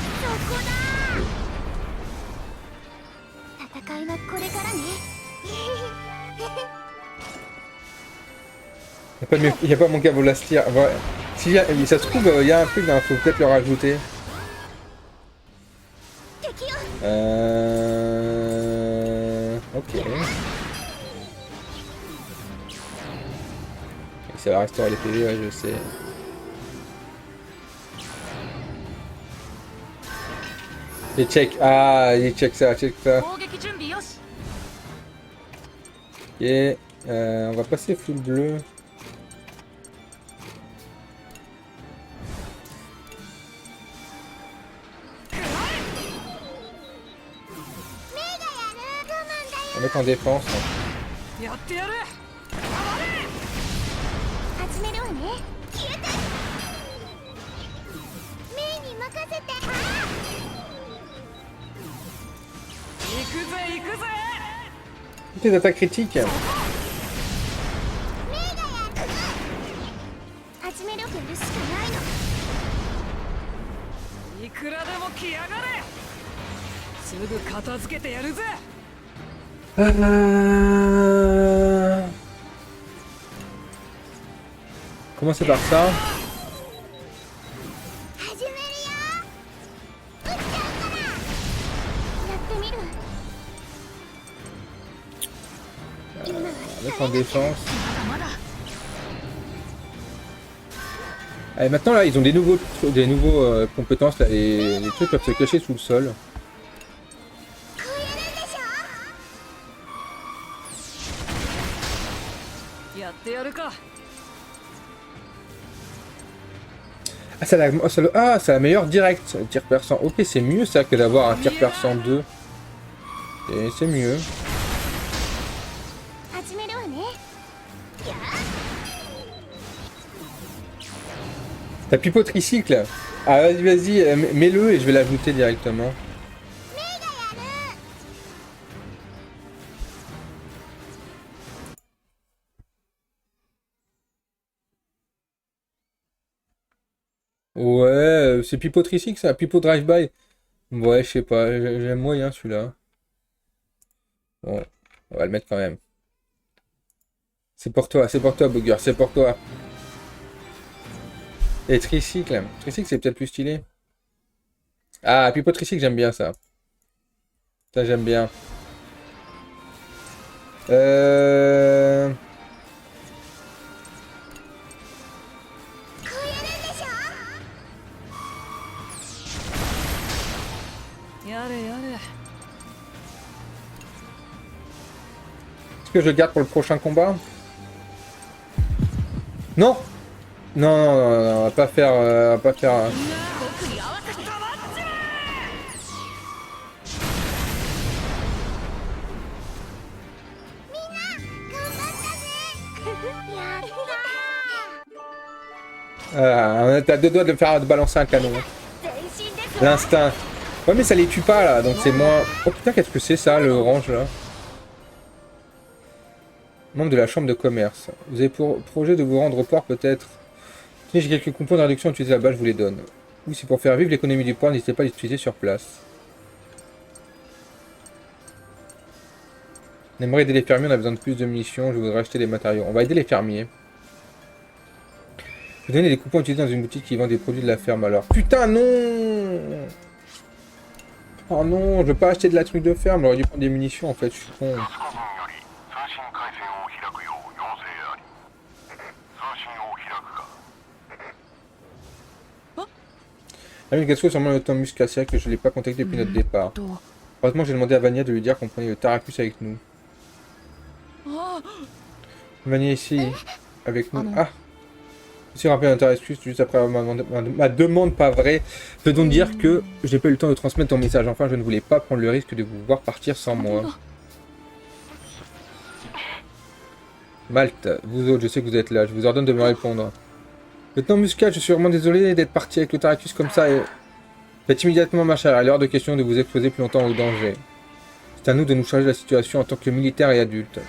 Il n'y a pas mon câble Lastir. Ouais. Si ça se trouve, il y a un truc, il faut peut-être le rajouter. Ok. Et ça va restaurer les PV, ouais, je sais. Et check. Ah, il check ça, check ça. Ok. On va passer full bleu. On va mettre en défense. Toutes les attaques critiques. Commencez par ça. Mettre en défense. Allez, maintenant là, ils ont des nouveaux compétences là, et les trucs peuvent se cacher sous le sol. Ah, c'est la meilleure direct, tir perçant. Ok, c'est mieux ça que d'avoir un tir perçant 2. Et c'est mieux. T'as pipeau tricycle. Ah vas-y, mets-le et je vais l'ajouter directement. Ouais, c'est pipeau tricycle ça, pipeau drive-by. Ouais, je sais pas, j'aime moyen celui-là. Bon, on va le mettre quand même. C'est pour toi, Booger, c'est pour toi. Et tricycle. Tricycle, c'est peut-être plus stylé. Ah, pipeau tricycle, j'aime bien ça. Ça, j'aime bien. Est-ce que je le garde pour le prochain combat? Non! Non, on va pas faire... T'as deux doigts de balancer un canon. L'instinct. Ouais, mais ça les tue pas là, donc c'est moins... Oh putain, qu'est-ce que c'est ça, le orange là? Membre de la chambre de commerce. Vous avez pour projet de vous rendre au port peut-être? Si j'ai quelques coupons de réduction à utiliser là-bas, je vous les donne. Oui, c'est pour faire vivre l'économie du port, n'hésitez pas à les utiliser sur place. On aimerait aider les fermiers, on a besoin de plus de munitions, je voudrais acheter des matériaux. On va aider les fermiers. Vous donnez des coupons utilisés dans une boutique qui vend des produits de la ferme alors. Putain, non! Oh non, je veux pas acheter de la truc de ferme, j'aurais dû prendre des munitions en fait, je suis con. Ah oui, Gatsuko est sûrement le temps Muscasia que je ne l'ai pas contacté depuis notre départ. Heureusement, j'ai demandé à Vania de lui dire qu'on prenait le Taracus avec nous. Vania ici, avec nous. Ah! Je suis rappelé un Taracus juste après ma demande pas vraie. Peut donc dire que je n'ai pas eu le temps de transmettre ton message. Enfin, je ne voulais pas prendre le risque de vous voir partir sans moi. Malte, vous autres, je sais que vous êtes là. Je vous ordonne de me répondre. Lieutenant Muscat, je suis vraiment désolé d'être parti avec le Taracus comme ça et... Faites immédiatement marche arrière, il est hors de question de vous exposer plus longtemps au danger. C'est à nous de nous charger de la situation en tant que militaires et adultes.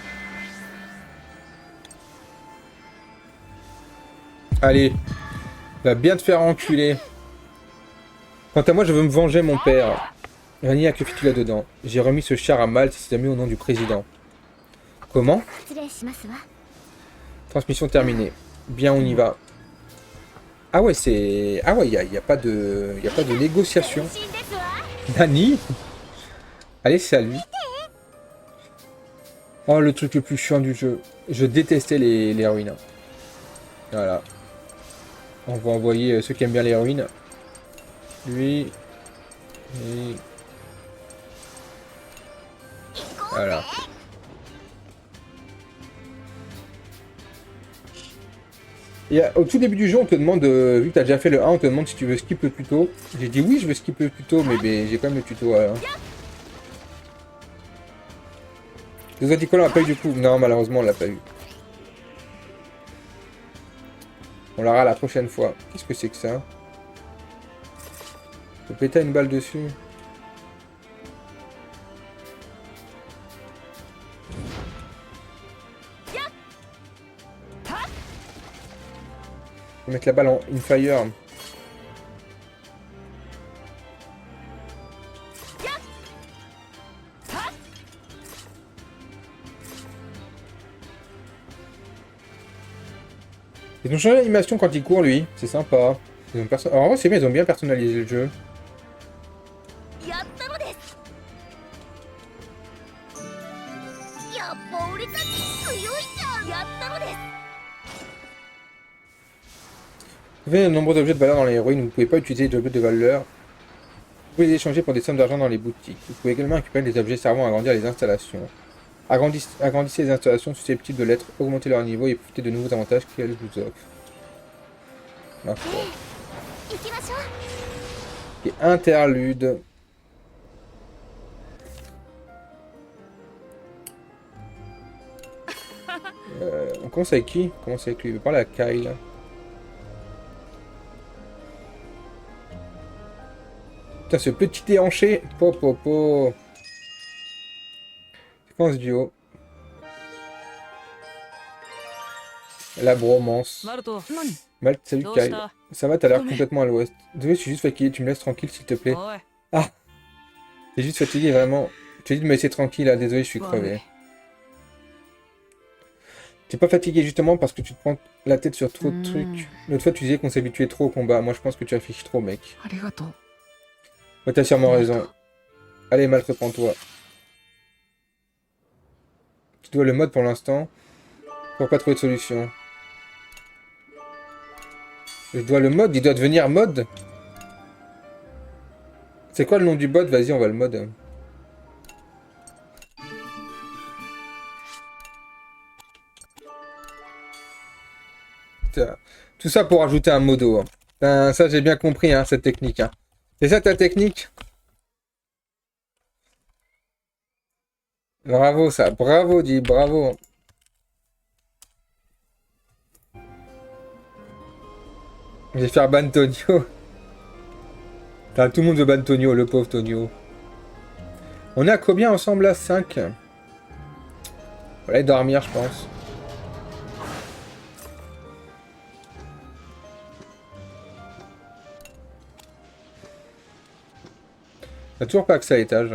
Allez, va bien te faire enculer. Quant à moi, je veux me venger, mon père. Vania, que fais-tu là-dedans? J'ai remis ce char à Malte, c'est mis au nom du président. Comment? Transmission terminée. Bien, on y va. Ah ouais, c'est... Ah ouais, y a pas de... Y a pas de négociation. Nani? Allez, salut. Oh, le truc le plus chiant du jeu. Je détestais les ruines. Voilà. On va envoyer ceux qui aiment bien les ruines. Lui. Et... Voilà. Et au tout début du jeu, on te demande, vu que tu as déjà fait le 1, on te demande si tu veux skip le tuto. J'ai dit oui, je veux skip le tuto, mais j'ai quand même le tuto. Les anticolons, on l'a pas eu du coup. Non, malheureusement, on l'a pas eu. On l'aura la prochaine fois. Qu'est-ce que c'est que ça? Je peux péter une balle dessus. Je vais mettre la balle en in-fire. Ils ont changé l'animation quand il court, lui. C'est sympa. Ils ont Alors, en vrai, c'est bien, ils ont bien personnalisé le jeu. Vous avez de nombreux objets de valeur dans les ruines, vous ne pouvez pas utiliser les objets de valeur. Vous pouvez les échanger pour des sommes d'argent dans les boutiques. Vous pouvez également récupérer des objets servant à agrandir les installations. Agrandissez les installations susceptibles de l'être, augmentez leur niveau et profitez de nouveaux avantages qu'elles vous offrent. D'accord. Et interlude. On commence avec qui? On commence avec lui. Je vais parler à Kyle. Putain, ce petit déhanché. Po. Séquence duo. La bromance. Malte, salut Kyle. Ça va, t'as l'air complètement à l'ouest. Désolé, je suis juste fatigué, tu me laisses tranquille s'il te plaît. Ah! T'es juste fatigué, vraiment. Je te dis de me laisser tranquille, là. Désolé, je suis crevé. T'es pas fatigué justement parce que tu te prends la tête sur trop de trucs. L'autre fois, tu disais qu'on s'habituait trop au combat. Moi, je pense que tu réfléchis trop, mec. Ouais, t'as sûrement raison. Allez, Malte, reprends-toi. Tu dois le mode pour l'instant. Pour pas trouver de solution. Je dois le mode, il doit devenir mode. C'est quoi le nom du bot? Vas-y, on va le mode. Putain. Tout ça pour ajouter un modo. Putain, ça, j'ai bien compris, hein, cette technique. Hein. C'est ça ta technique? Bravo, ça. Bravo, dit. Bravo. Je vais faire ban Tonio. Putain, tout le monde veut ban Tonio, le pauvre Tonio. On est à combien ensemble là? 5. On va aller dormir, je pense. On a toujours pas accès à l'étage.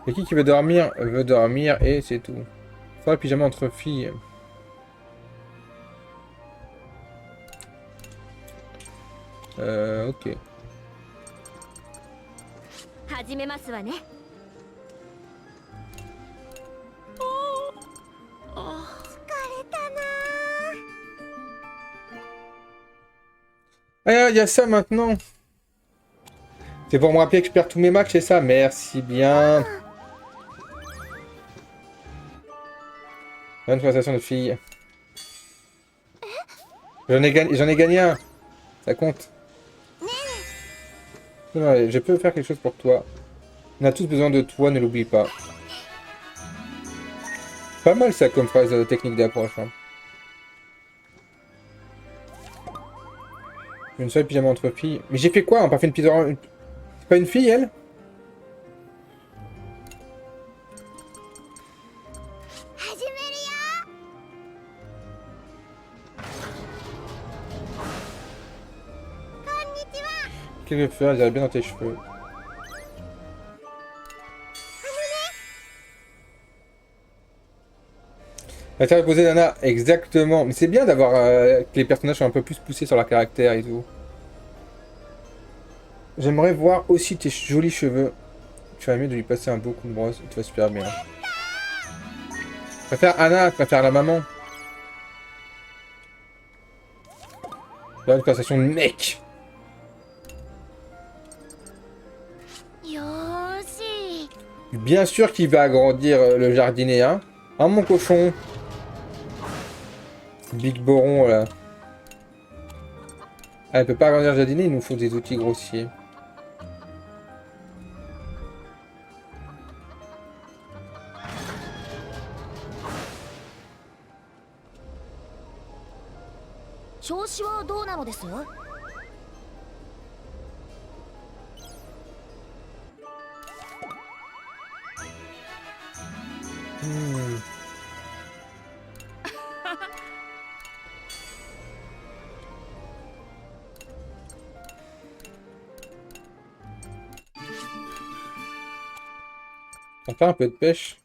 Et qui veut dormir? Veut dormir et c'est tout. Faire le pyjama entre filles. Ok. Ah, il y a ça maintenant. C'est pour me rappeler que je perds tous mes matchs, c'est ça? Merci bien. Une conversation de filles. J'en ai gagné un. Ça compte. Non, je peux faire quelque chose pour toi. On a tous besoin de toi, ne l'oublie pas. Pas mal ça comme phrase technique d'approche. Hein. Une seule pyjama entre filles. Mais j'ai fait quoi? On n'a pas fait une pyjama... C'est pas une fille, elle? Qu'est-ce que tu fais? J'irai bien dans tes cheveux. La terre reposée Nana, exactement. Mais c'est bien d'avoir que les personnages soient un peu plus poussés sur leur caractère et tout. J'aimerais voir aussi tes jolis cheveux. Tu vas mieux de lui passer un beau coup de brosse. Tu vas super bien. Je préfère Anna, je préfère la maman. Là, une conversation de mec. Bien sûr qu'il va agrandir le jardinier, hein. Hein, mon cochon. Big Boron, là. Ah, elle peut pas agrandir le jardinier, il nous faut des outils grossiers. On fait un peu de pêche.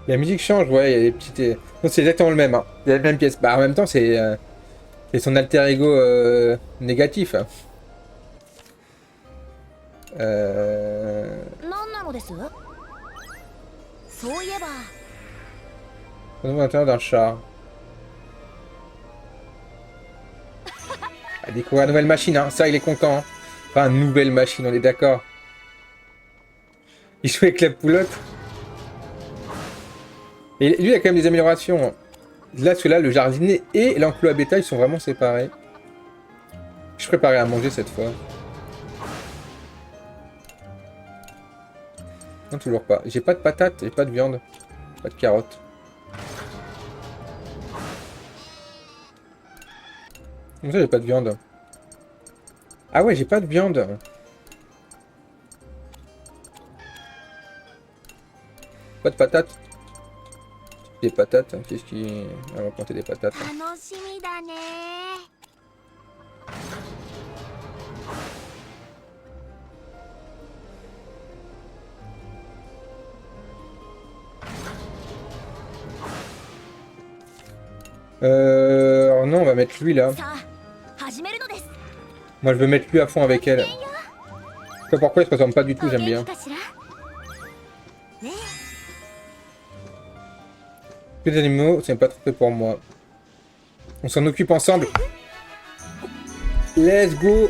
La musique change, ouais, il y a des petites... Non, c'est exactement le même, hein. Il y a la même pièce. Bah, en même temps, c'est son alter ego négatif. Hein. On est à l'intérieur d'un char. À découvrir une nouvelle machine, hein. Ça, il est content. Hein. Enfin, une nouvelle machine, on est d'accord. Il joue avec la poulotte. Et lui, il a quand même des améliorations. Là, celui-là, le jardinier et l'enclos à bétail sont vraiment séparés. Je préparais à manger cette fois. Non, toujours pas. J'ai pas de patates, j'ai pas de viande. Pas de carottes. Comment ça, j'ai pas de viande? Ah ouais, j'ai pas de viande. Pas de patates. Des patates. Qu'est-ce qui... On va planter des patates. Alors non, on va mettre lui là. Moi je veux mettre lui à fond avec elle. Je sais pas pourquoi, il se ressemble pas du tout, j'aime bien. Les animaux, c'est pas trop fait pour moi. On s'en occupe ensemble. Let's go.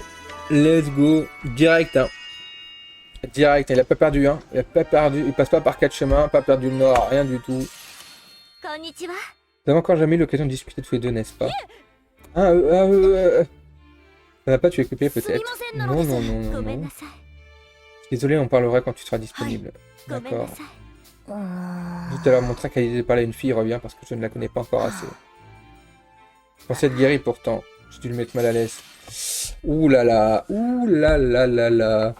Let's go. Direct, hein. Direct, il a pas perdu, hein. Il a pas perdu, il passe pas par 4 chemins, pas perdu le nord, rien du tout. Nous n'avons encore jamais eu l'occasion de discuter tous les deux, n'est-ce pas? Ça n'a pas tué occupé peut-être. Non, non, non, non, non. Désolé, on parlera quand tu seras disponible. D'accord. Tout à l'heure, mon trac à l'idée de parler à une fille revient parce que je ne la connais pas encore assez. Je pensais être guéri pourtant. J'ai dû le mettre mal à l'aise. Ouh là là. Ouh là là là là.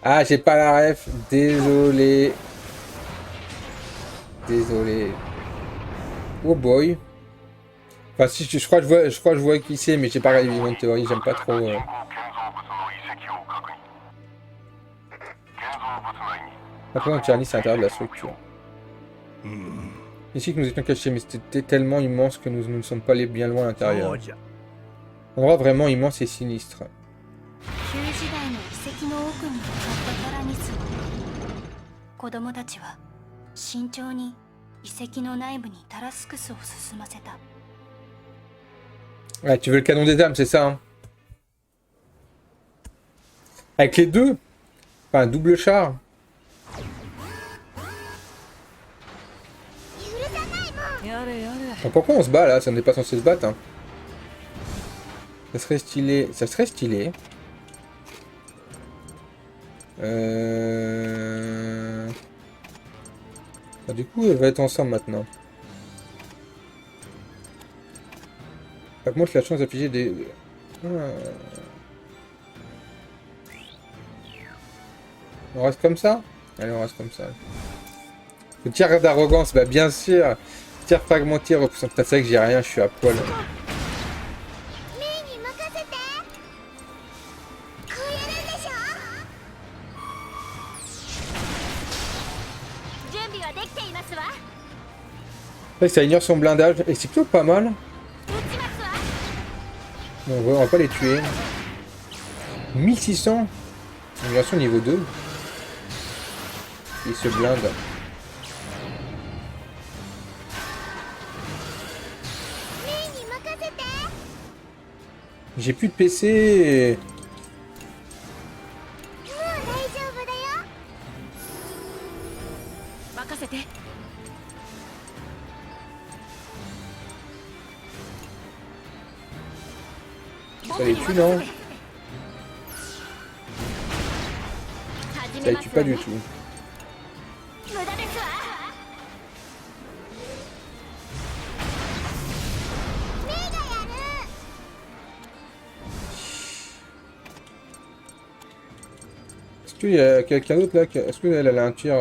Ah, j'ai pas la ref. Désolé. Désolé. Oh boy. Enfin, si, je crois que je vois qui c'est, mais j'ai pas regardé Vivant Théorie, j'aime pas trop. Après, on Tyrannie, c'est à l'intérieur de la structure. Ici que nous étions cachés, mais c'était tellement immense que nous ne sommes pas allés bien loin à l'intérieur. Un endroit vraiment immense et sinistre. Ouais, tu veux le canon des âmes, c'est ça, hein? Avec les deux? Enfin, un double char. Bon, pourquoi on se bat là? Ça n'est pas censé se battre, hein. Ça serait stylé. Ça serait stylé. Ah, du coup, elle va être ensemble maintenant. Augmente la chance d'afficher des... Ah. On reste comme ça? Allez, on reste comme ça. Le tir d'arrogance, bah bien sûr. Tir fragmenté, représente pas ça que j'ai rien, je suis à poil. Ça ignore son blindage, et c'est plutôt pas mal. Bon, on va pas les tuer. 1600. Amélioration niveau 2. Il se blinde. J'ai plus de PC. Ça les tue, non? Ça les tue pas du tout. Est-ce qu'il y a quelqu'un d'autre là? Est-ce qu'elle a un tir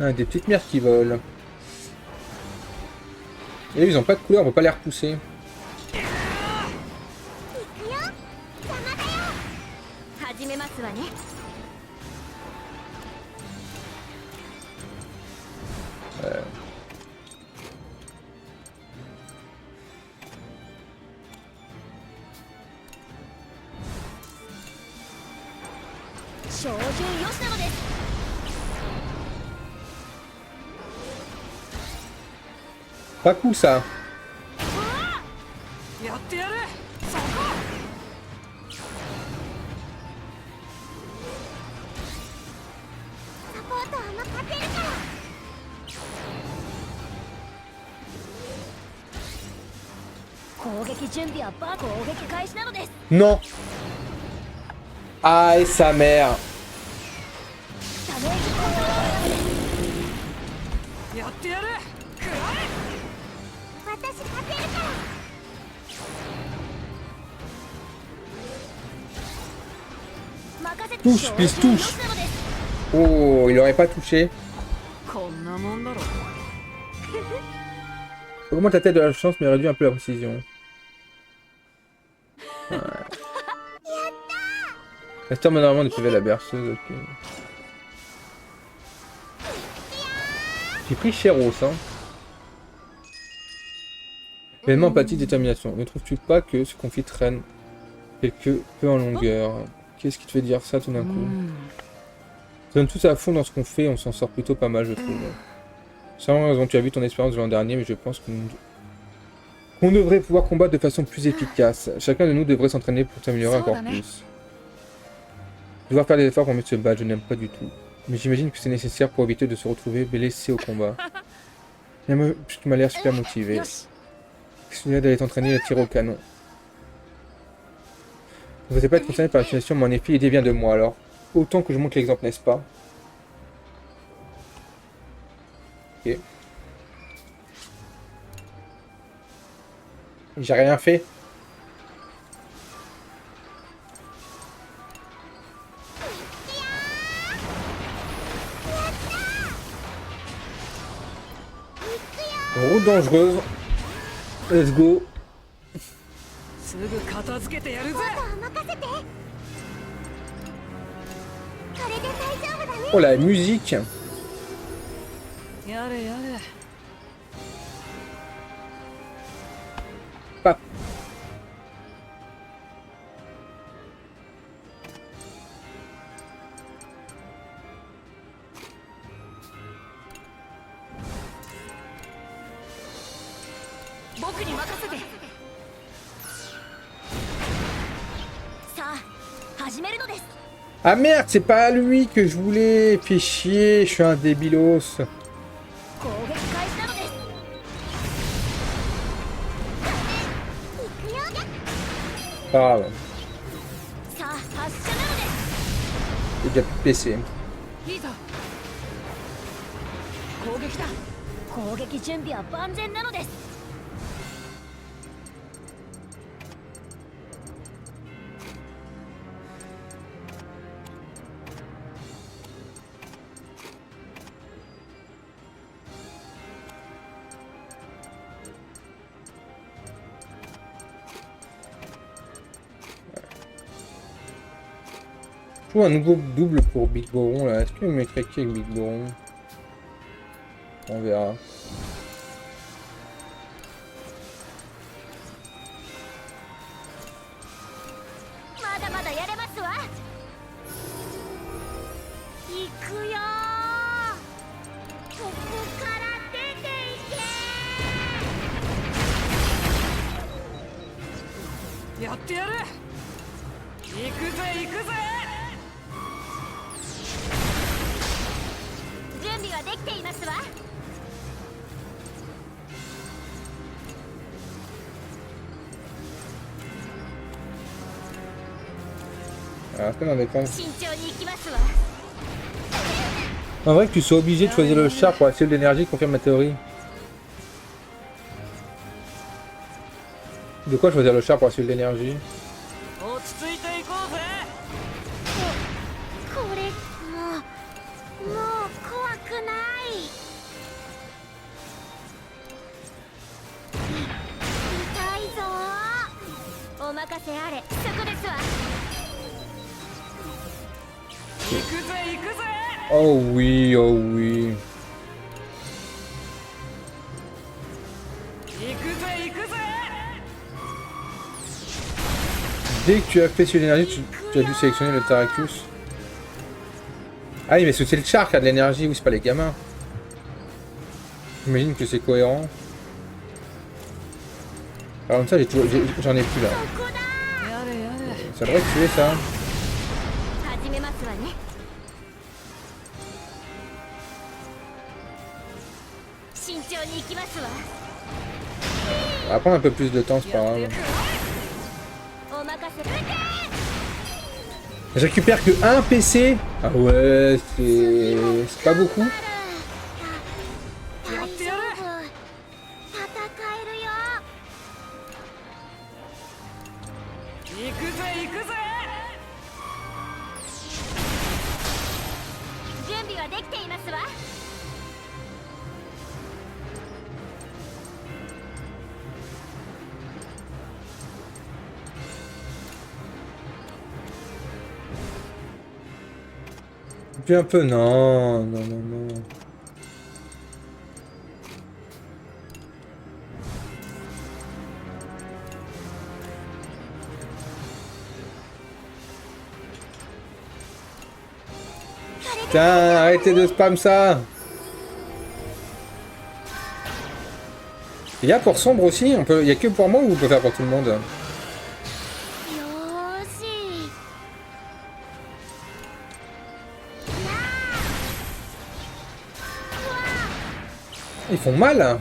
Ah, des petites mères qui volent. Et ils ont pas de couleur, on peut pas les repousser. Pas cool ça. Non. Ah, et sa mère. Touche, please, touche. Oh, il aurait pas touché. Augmente la tête de la chance, mais réduit un peu la précision. Ouais. Restaure normalement de PV la berceuse, ok. J'ai pris Chéros, hein. Événement empathie, détermination. Ne trouves-tu pas que ce conflit traîne quelque peu en longueur? Qu'est-ce qui te fait dire ça tout d'un coup? On donne tous à fond dans ce qu'on fait, on s'en sort plutôt pas mal, je trouve. Sans raison, tu as vu ton expérience de l'an dernier, mais je pense qu'on devrait pouvoir combattre de façon plus efficace. Chacun de nous devrait s'entraîner pour s'améliorer encore plus. Devoir faire des efforts pour mieux se battre, je n'aime pas du tout. Mais j'imagine que c'est nécessaire pour éviter de se retrouver blessé au combat. Tu m'as l'air super motivé. Je suis d'aller t'entraîner à tirer au canon. Vous n'êtes pas être concerné par la situation, mais en effet, l'idée vient de moi, alors autant que je montre l'exemple, n'est-ce pas? Ok. J'ai rien fait. Route dangereuse. Let's go. Oh la musique. Pas. Ah merde, c'est pas lui que je voulais. Fais chier, je suis un débilos. Pas grave. Il y a déjà plus de PC. 攻撃準備は万全なのです。Je trouve un nouveau double pour Big Boron là. Est-ce qu'il me mettrait qui avec Big Boron? On verra. Alors, ça n'en dépend. En vrai que tu sois obligé de choisir le char pour la cellule d'énergie confirme ma théorie. De quoi choisir le char pour la cellule d'énergie? Oh oui, oh oui. Dès que tu as fait sur l'énergie, tu as dû sélectionner le Taracus. Ah oui, mais c'est le char qui a de l'énergie, ou c'est pas les gamins. J'imagine que c'est cohérent. Alors comme ça, j'en ai plus là. Ça devrait tuer ça. On va prendre un peu plus de temps, c'est pas grave. Je récupère que un PC. Ah ouais, c'est pas beaucoup. Puis un peu, non, non, non, non. Putain, arrêtez de spam ça. Il y a pour sombre aussi, il y a que pour moi ou on peut faire pour tout le monde? Ils font mal hein.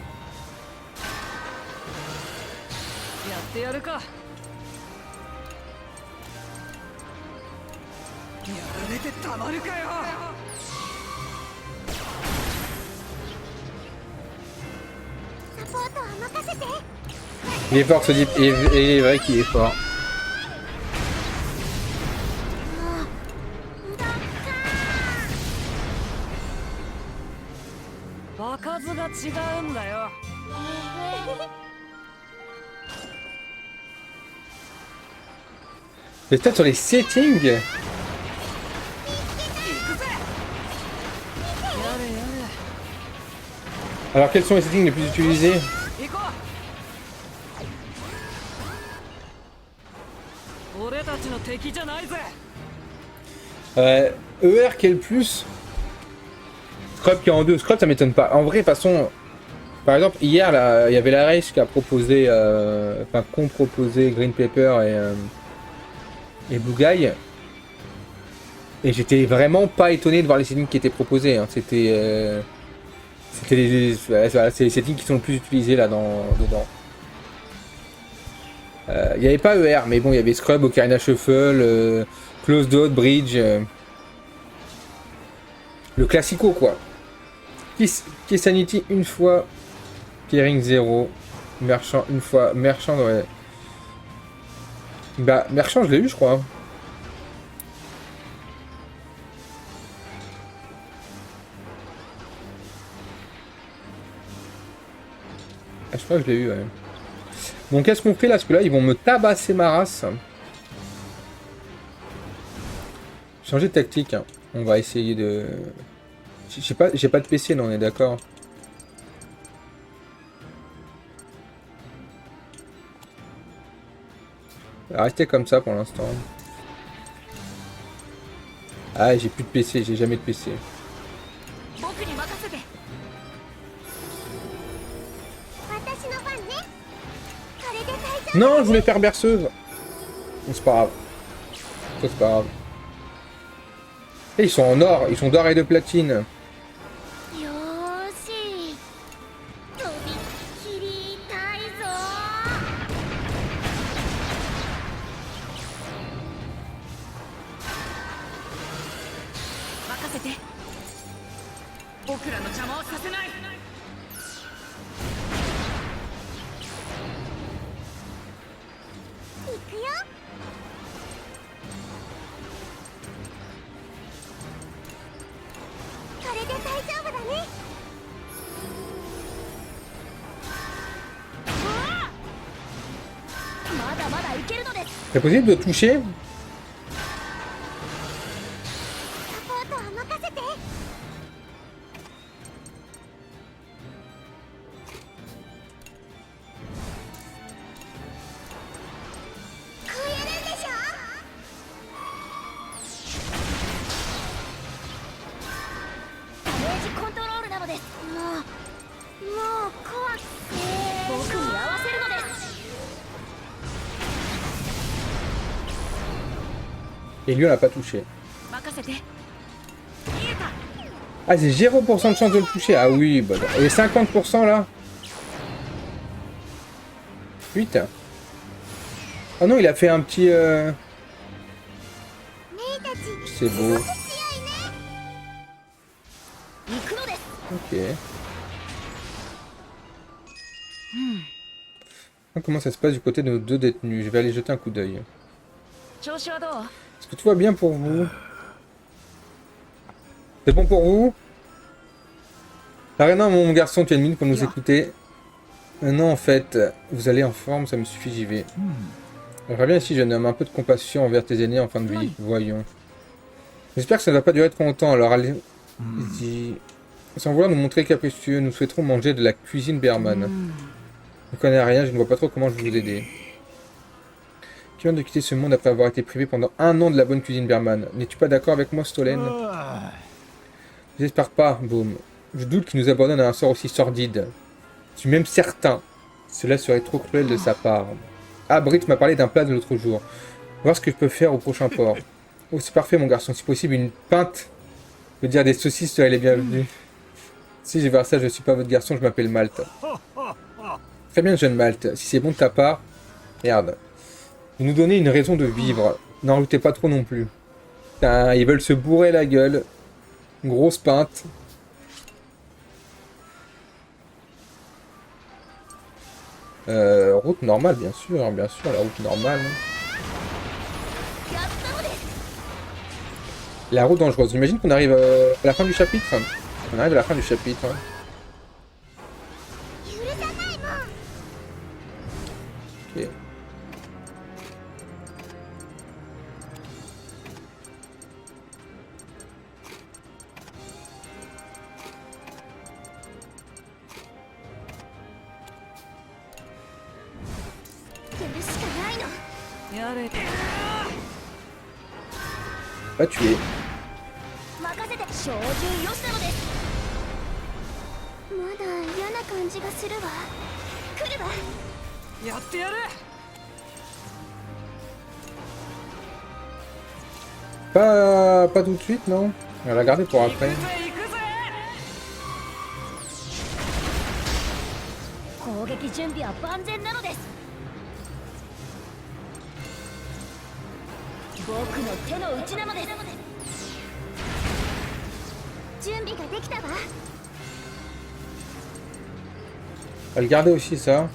Il est fort ce type, et il est vrai qu'il est fort. C'est peut-être sur les settings. Alors quels sont les settings les plus utilisés? ER qui est le plus. Scrub qui est en 2. Scrub ça m'étonne pas. En vrai, de toute façon, par exemple, hier, là, il y avait la race qui a proposé, qu'ont proposé Green Pepper et Blue Guy. Et j'étais vraiment pas étonné de voir les settings qui étaient proposés. Hein. C'était les settings qui sont le plus utilisés là dedans. Il n'y avait pas ER, mais bon, il y avait Scrub, Ocarina Shuffle, Close Dot, Bridge. Le classico, quoi. Kiss Sanity une fois. Kering 0. Merchant une fois. Merchant, ouais. Bah, Merchant, je l'ai eu, je crois. Ah, je crois que je l'ai eu, ouais. Bon, qu'est-ce qu'on fait là? Parce que là, ils vont me tabasser ma race. Changer de tactique. Hein. On va essayer de... J'ai pas de PC, non, on est d'accord. Restez comme ça pour l'instant. Ah, j'ai plus de PC, j'ai jamais de PC. Non, je voulais faire berceuse. Bon, c'est pas grave. C'est pas grave. Et ils sont en or, ils sont d'or et de platine. C'est possible de toucher? Et lui, on l'a pas touché. Ah, c'est 0% de chance de le toucher. Ah oui, bah, et 50% là. 8. Oh non, il a fait un petit... C'est beau. Ok. Comment ça se passe du côté de nos deux détenus? Je vais aller jeter un coup d'œil. Est-ce que tout va bien pour vous? C'est bon pour vous? Arena, mon garçon, tu as une minute pour nous écouter. Non, en fait, vous allez en forme, ça me suffit, j'y vais. J'aimerais bien ici, jeune homme, un peu de compassion envers tes aînés en fin de vie. Voyons. J'espère que ça ne va pas durer trop longtemps, alors allez-y. Sans vouloir nous montrer capricieux, nous souhaiterons manger de la cuisine Berman. Je ne connais rien, je ne vois pas trop comment je vais vous aider. Tu viens de quitter ce monde après avoir été privé pendant 1 an de la bonne cuisine Berman. N'es-tu pas d'accord avec moi, Stolen? J'espère pas, Boom. Je doute qu'il nous abandonne à un sort aussi sordide. Je suis même certain. Cela serait trop cruel de sa part. Ah, Britt m'a parlé d'un plat de l'autre jour. Voir ce que je peux faire au prochain port. Oh, c'est parfait, mon garçon. Si possible, une pinte. Je veux dire, des saucisses seraient les bienvenues. Si j'ai voir ça, je suis pas votre garçon, je m'appelle Malte. Très bien, jeune Malte. Si c'est bon de ta part... Merde. Vous nous donnez une raison de vivre. N'en rajoutez pas trop non plus. Putain, ils veulent se bourrer la gueule. Grosse pinte. Route normale, bien sûr, la route normale. La route dangereuse. J'imagine qu'on arrive à la fin du chapitre. On arrive à la fin du chapitre. Ok. Pas tué. Pas tout de suite, non? On va la garder pour après. On va le garder aussi, ça.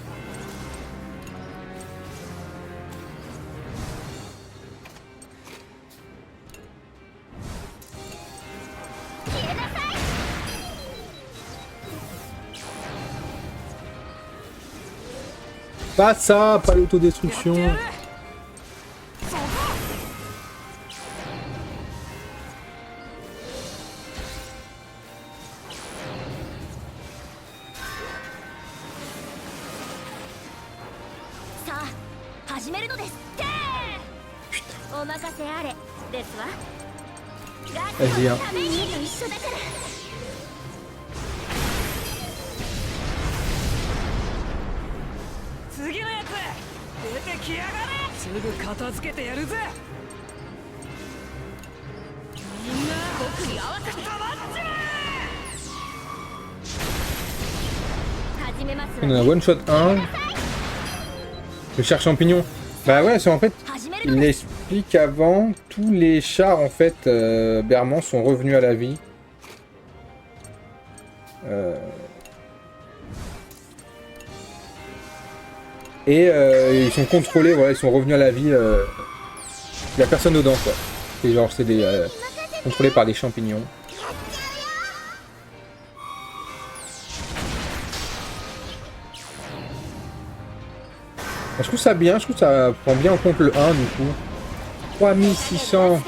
Pas ça, pas l'autodestruction. Vas-y, hein. On a one shot 1. Le char champignon. Bah ouais, c'est en fait, il explique avant, tous les chars en fait, bermans sont revenus à la vie. Et ils sont contrôlés, voilà, ils sont revenus à la vie. Il n'y a personne dedans, quoi. C'est genre, c'est des contrôlés par des champignons. Je trouve ça bien, je trouve que ça prend bien en compte le 1 du coup. 3600.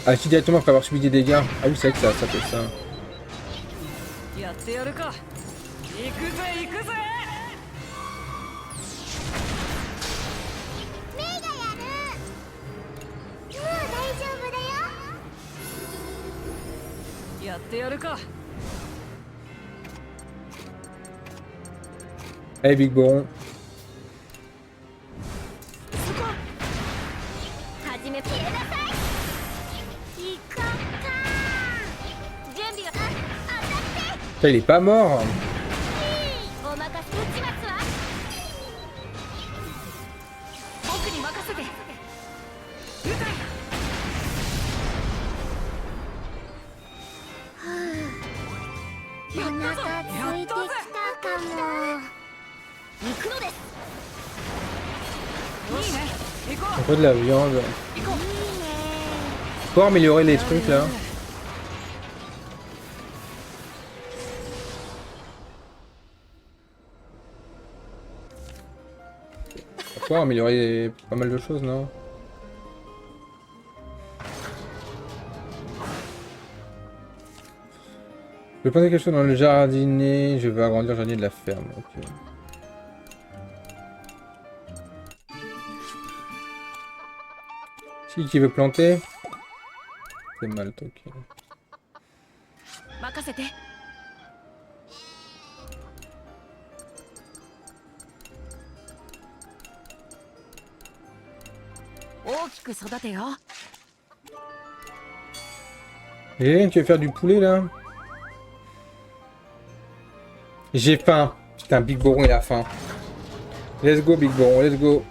Ah, si directement après avoir subi des dégâts. Ah oui, c'est vrai que ça fait ça. Allez, Big Boron. Putain, il est pas mort. Un peu de la viande. Faut améliorer les trucs là. Faut améliorer pas mal de choses, non? Je vais planter quelque chose dans le jardinet. Je vais agrandir le jardinier de la ferme. Okay. Qui veut planter? C'est mal, ok. Hélène, tu veux faire du poulet là? J'ai faim. Putain, Big Boron il a faim. Let's go, Big Boron, let's go.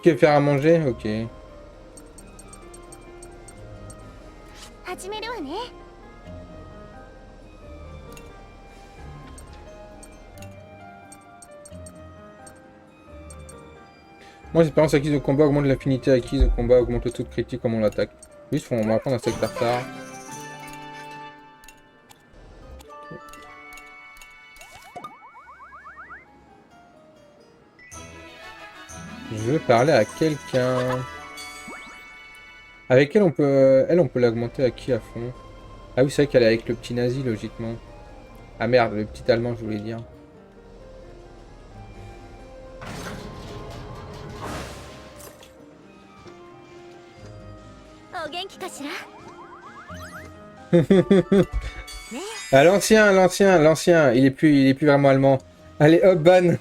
Tu veux faire à manger? Ok. Moi, l'expérience acquise de combat augmente l'affinité acquise de combat, augmente le taux de critique comme on l'attaque. Juste, on va prendre un steak tartare. Je veux parler à quelqu'un. Avec elle, on peut l'augmenter à qui à fond? Ah oui, c'est vrai qu'elle est avec le petit nazi, logiquement. Ah merde, le petit allemand, je voulais dire. Ah, l'ancien, il est plus vraiment allemand. Allez, hop, ban.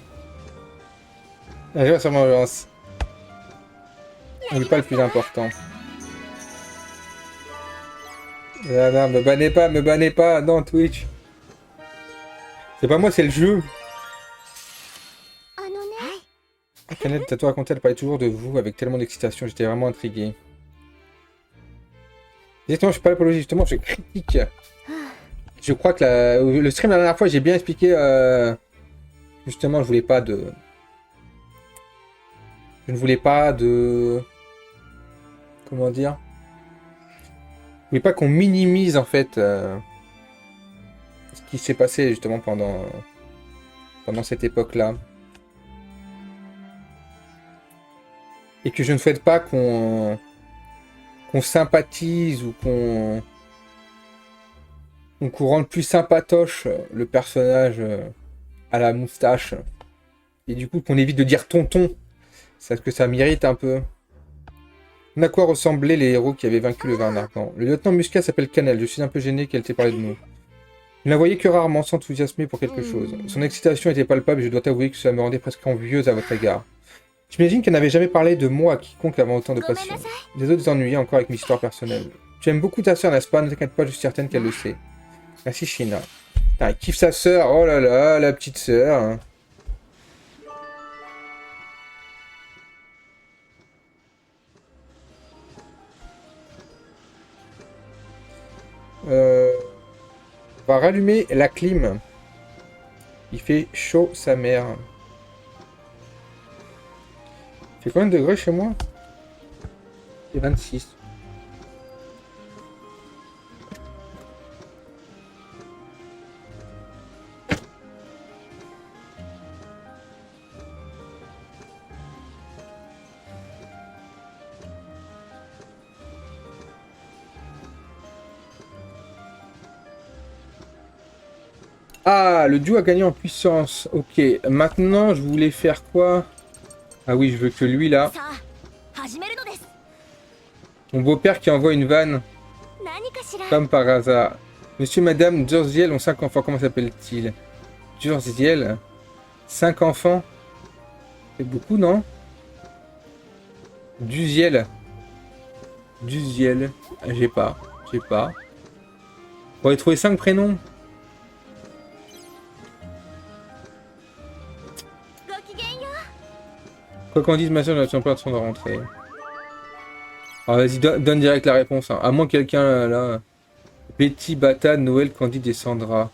Allez, sur vengeance. Il n'est pas le plus important. Ah, non, me bannez pas, non, Twitch. C'est pas moi, c'est le jeu. Canette, t'as tout raconté, elle parlait toujours de vous avec tellement d'excitation, j'étais vraiment intrigué. Exactement, je suis pas l'apologie, justement, je critique. Je crois que le stream la dernière fois, j'ai bien expliqué. Justement, je voulais pas de. Je ne voulais pas de. Comment dire? Je voulais pas qu'on minimise en fait ce qui s'est passé justement pendant cette époque-là. Et que je ne souhaite pas qu'on sympathise ou qu'on rende plus sympatoche le personnage à la moustache. Et du coup qu'on évite de dire tonton. C'est parce que ça m'irrite un peu. À quoi ressemblaient les héros qui avaient vaincu le vin ardent? Le lieutenant Muscat s'appelle Cannelle. Je suis un peu gêné qu'elle t'ait parlé de nous. Je ne la voyais que rarement s'enthousiasmer pour quelque chose. Son excitation était palpable et je dois t'avouer que cela me rendait presque envieuse à votre égard. J'imagine qu'elle n'avait jamais parlé de moi à quiconque avant autant de passion. Désolé de t'ennuyer encore avec mes histoires personnelles. Tu aimes beaucoup ta sœur, n'est-ce pas? Ne t'inquiète pas, je suis certaine qu'elle le sait. Merci, Shina. Putain, elle kiffe sa sœur. Oh là là, la petite sœur. On va rallumer la clim. Il fait chaud sa mère. Il fait combien de degrés chez moi? Il fait 26. Ah, le duo a gagné en puissance. Ok, maintenant je voulais faire quoi? Ah oui, je veux que lui là. Mon beau-père qui envoie une vanne. Comme par hasard. Monsieur, madame Durziel ont 5 enfants. Comment s'appelle-t-il? Durziel? 5 enfants? C'est beaucoup, non? Duziel. Duziel. J'ai pas. On va trouver 5 prénoms. Quoi qu'on dise, ma soeur, je n'ai pas de rentrer. Alors vas-y, donne direct la réponse. Hein. À moins quelqu'un là. Betty, Bata, Noël, Candide et Sandra.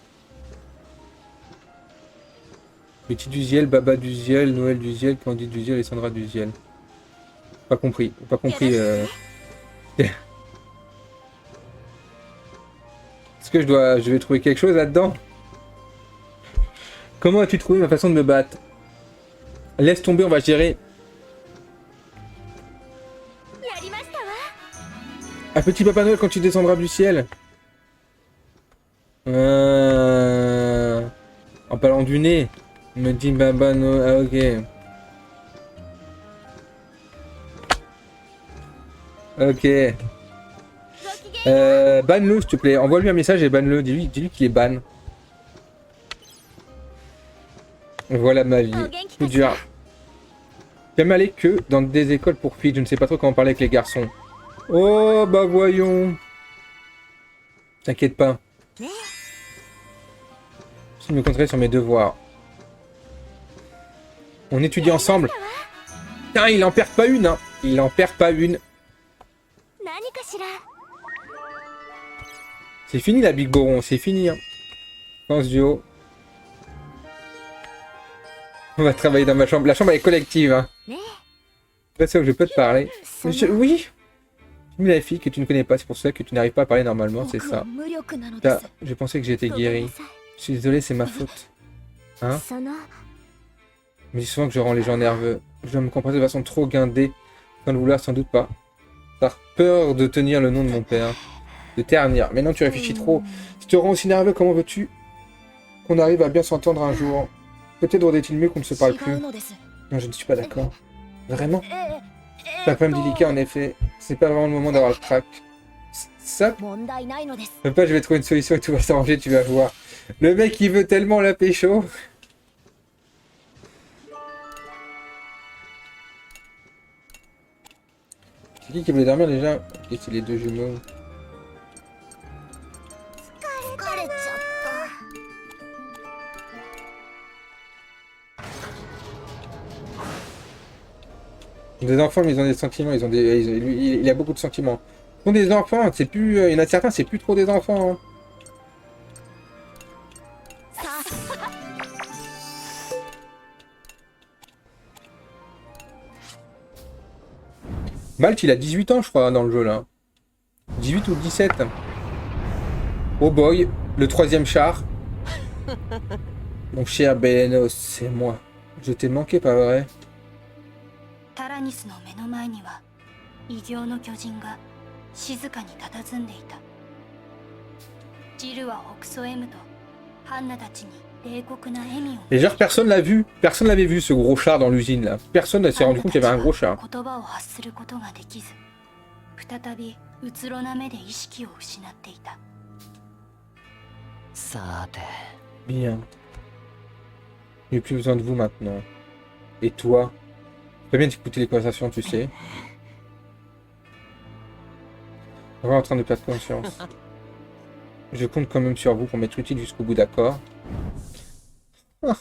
Betty Duziel, Baba Duziel, Noël Duziel, Candide Duziel et Sandra Duziel. Pas compris. Est-ce que je vais trouver quelque chose là-dedans? Comment as-tu trouvé ma façon de me battre? Laisse tomber, on va gérer. Un petit Papa Noël quand tu descendras du ciel. En parlant du nez. Il me dit Baba Noël. Ah, ok. Banne-le s'il te plaît. Envoie-lui un message et banne-le. Dis-lui qu'il est ban. Voilà ma vie. Tout dur. J'aime aller que dans des écoles pour filles. Je ne sais pas trop comment parler avec les garçons. Oh, bah voyons. T'inquiète pas. Je me concentrer sur mes devoirs. On étudie ensemble. Putain, il en perd pas une, hein. Il en perd pas une. C'est fini la Big Boron, c'est fini, hein. Pense duo. On va travailler dans ma chambre. La chambre elle est collective, hein. C'est ça que je peux te parler. Oui. La fille que tu ne connais pas, c'est pour ça que tu n'arrives pas à parler normalement, c'est ça. J'ai pensé que j'étais guéri. Je suis désolé, c'est ma faute. Hein? Je me dis souvent que je rends les gens nerveux. Je dois me comporter de façon trop guindée, sans le vouloir sans doute pas. Par peur de tenir le nom de mon père. De ternir. Mais non, tu réfléchis trop. Si tu te rends aussi nerveux, comment veux-tu qu'on arrive à bien s'entendre un jour? Peut-être vaudrait-il mieux qu'on ne se parle plus. Non, je ne suis pas d'accord. Vraiment? C'est un problème délicat en effet. C'est pas vraiment le moment d'avoir le trac. Ça? Même pas, je vais trouver une solution et tout va s'arranger, tu vas voir. Le mec il veut tellement la pécho. C'est qui voulait dormir déjà? Ok, c'est les deux jumeaux. Des enfants, mais ils ont des sentiments, il a beaucoup de sentiments. Ce sont des enfants, c'est plus... il y en a certains, c'est plus trop des enfants. Hein. Malt, il a 18 ans, je crois, dans le jeu, là. 18 ou 17. Oh boy, le 3e char. Mon cher Belenos, c'est moi. Je t'ai manqué, pas vrai? タラニスの目の前には異形の巨人が静かに佇んでいた。ジルはオクソエムとハンナたちに冷酷な笑みを。Et genre personne l'a vu, personne l'avait vu ce gros char dans l'usine là. Personne ne s'est rendu compte qu'il y avait un gros char. 言葉を発することができず、再びうつろな目で意識を失っていた。さて。Bien. Je n'ai plus besoin de vous maintenant. Et toi? Très bien d'écouter les conversations, tu sais. On est en train de perdre conscience. Je compte quand même sur vous pour m'être utile jusqu'au bout, d'accord? On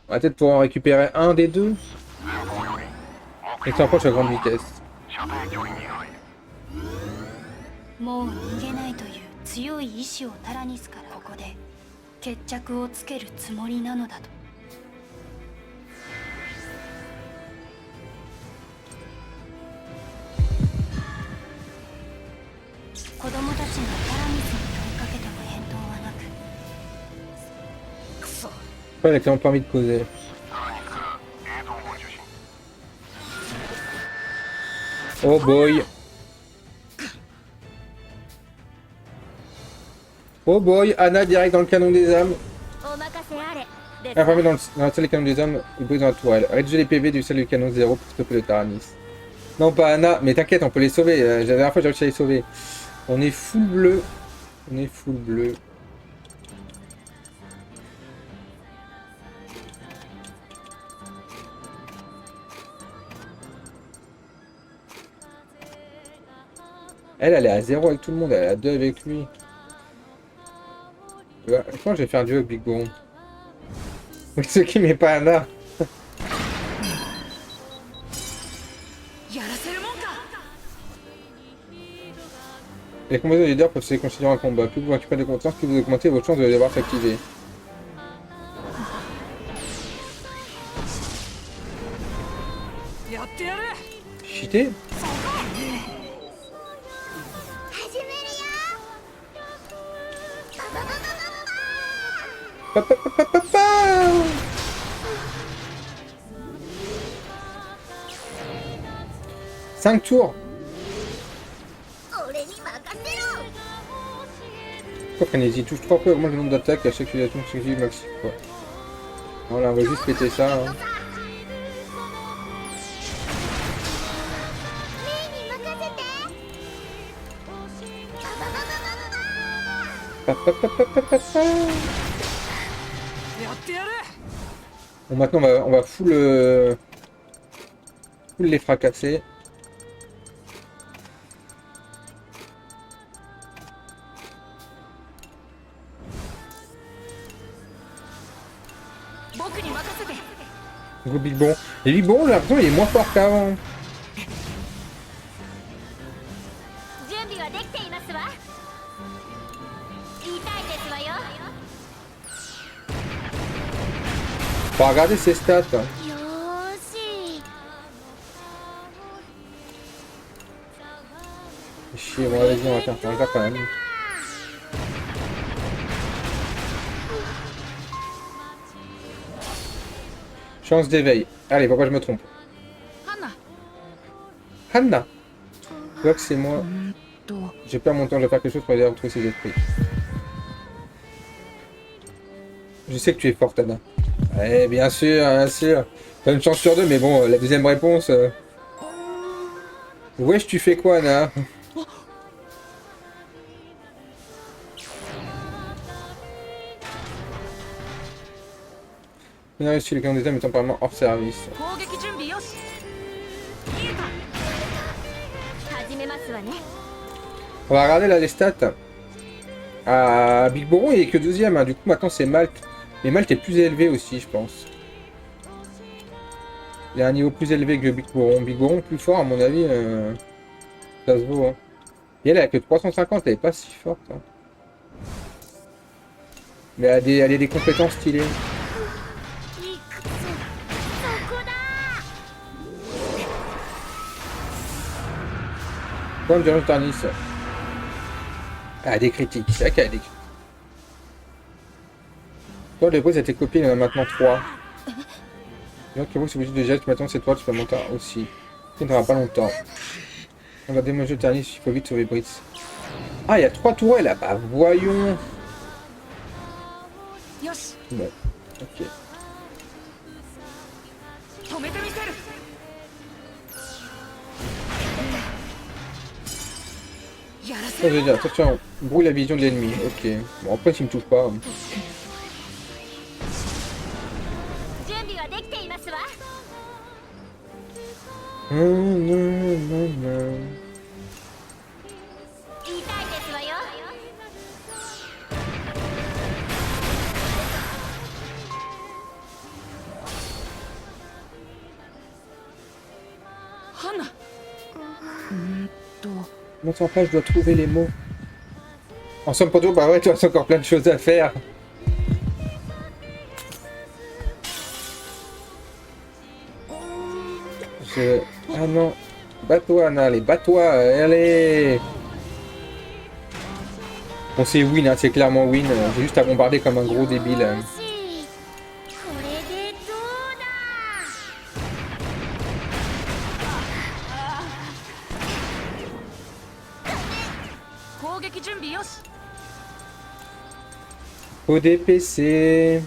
va peut-être pouvoir en récupérer un des deux. Et tu approches à grande vitesse. もう逃げないという強い意志をタラニスからここで決着をつけるつもりなのだと。子供たちがタラニスに問いかけても返答はなく。クソ。Ouais, il a clairement pas envie de causer. Oh boy. Oh boy, Anna direct dans le canon des âmes. Informé dans la salle du canon des âmes, il brise dans la tourelle. Rédiger les PV du salle du canon 0 pour stopper le Taranis. Non, pas Anna, mais t'inquiète, on peut les sauver. La dernière fois, j'ai réussi à les sauver. On est full bleu. On est full bleu. Elle est à 0 avec tout le monde, elle est à 2 avec lui. Je pense que je vais faire un duo avec Big Bon. Ce qui met pas Anna. Les combats de leader peuvent se considérer un combat. Plus vous récupérez de compétences, plus vous augmentez vos chances de devoir s'activer. Cheaté? Cinq tours. Pourquoi frénésie? Touche 3 fois, augmente le nombre d'attaques à chaque utilisation successive maxi. Quoi. Voilà, on va juste péter ça. Hein. Bon, maintenant on va full les fracasser. Gros Big Bon. Et Big Bon, j'ai l'impression qu'il est moins fort qu'avant. Faut regarder ses stats. Chier, bon vas-y, on va faire quand même. Chance d'éveil. Allez, pourquoi je me trompe? Hanna. Tu vois que c'est moi. J'ai perdu mon temps, je vais faire quelque chose pour aider à retrouver ses esprits. Je sais que tu es forte, Anna. Ouais, bien sûr, bien sûr. T'as une chance sur deux, mais bon, la deuxième réponse... Wesh, tu fais quoi, Anna? On a réussi le canon des hommes étant apparemment hors service. On va regarder là les stats. Big Boron il est que 12ème, hein. Du coup maintenant c'est Malte. Mais Malte est plus élevé aussi je pense. Il a un niveau plus élevé que Big Boron. Big Boron plus fort à mon avis. Ça se vaut. Hein. Et elle a que 350, elle est pas si forte. Hein. Mais elle a des compétences stylées. Comme John Tarnis. Elle a des critiques. C'est vrai qu'elle a des critiques. Toi, les brises a été copié, il y en a maintenant 3. Donc, c'est obligé de geste, maintenant c'est toi, tu peux monter aussi. Ça ne pas longtemps. On va démonger le Tarnis, il faut vite sauver Brits. Ah, il y a 3 tourelles là, bah voyons. Bon, ok. Oh, je vais dire, attention, brouille la vision de l'ennemi, ok. Bon, après, s'il me touche pas. Non. Monte pas, je dois trouver les mots. En somme, pour toi, bah ouais, tu as encore plein de choses à faire. Ah non. Bats-toi, Anna, allez, bats-toi, allez. Bon, c'est win, hein, c'est clairement win. J'ai juste à bombarder comme un gros débile. Au DPC.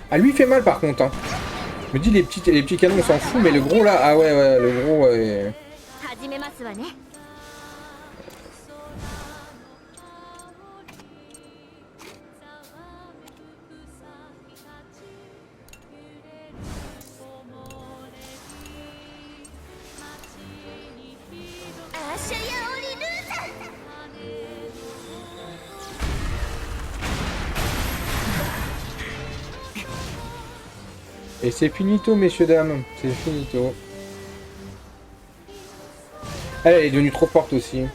Ah, lui il fait mal par contre. Hein. Je me dis les petits canons on s'en fout, mais le gros là, ah ouais, le gros. Et c'est finito, messieurs, dames. C'est finito. Elle est devenue trop forte aussi.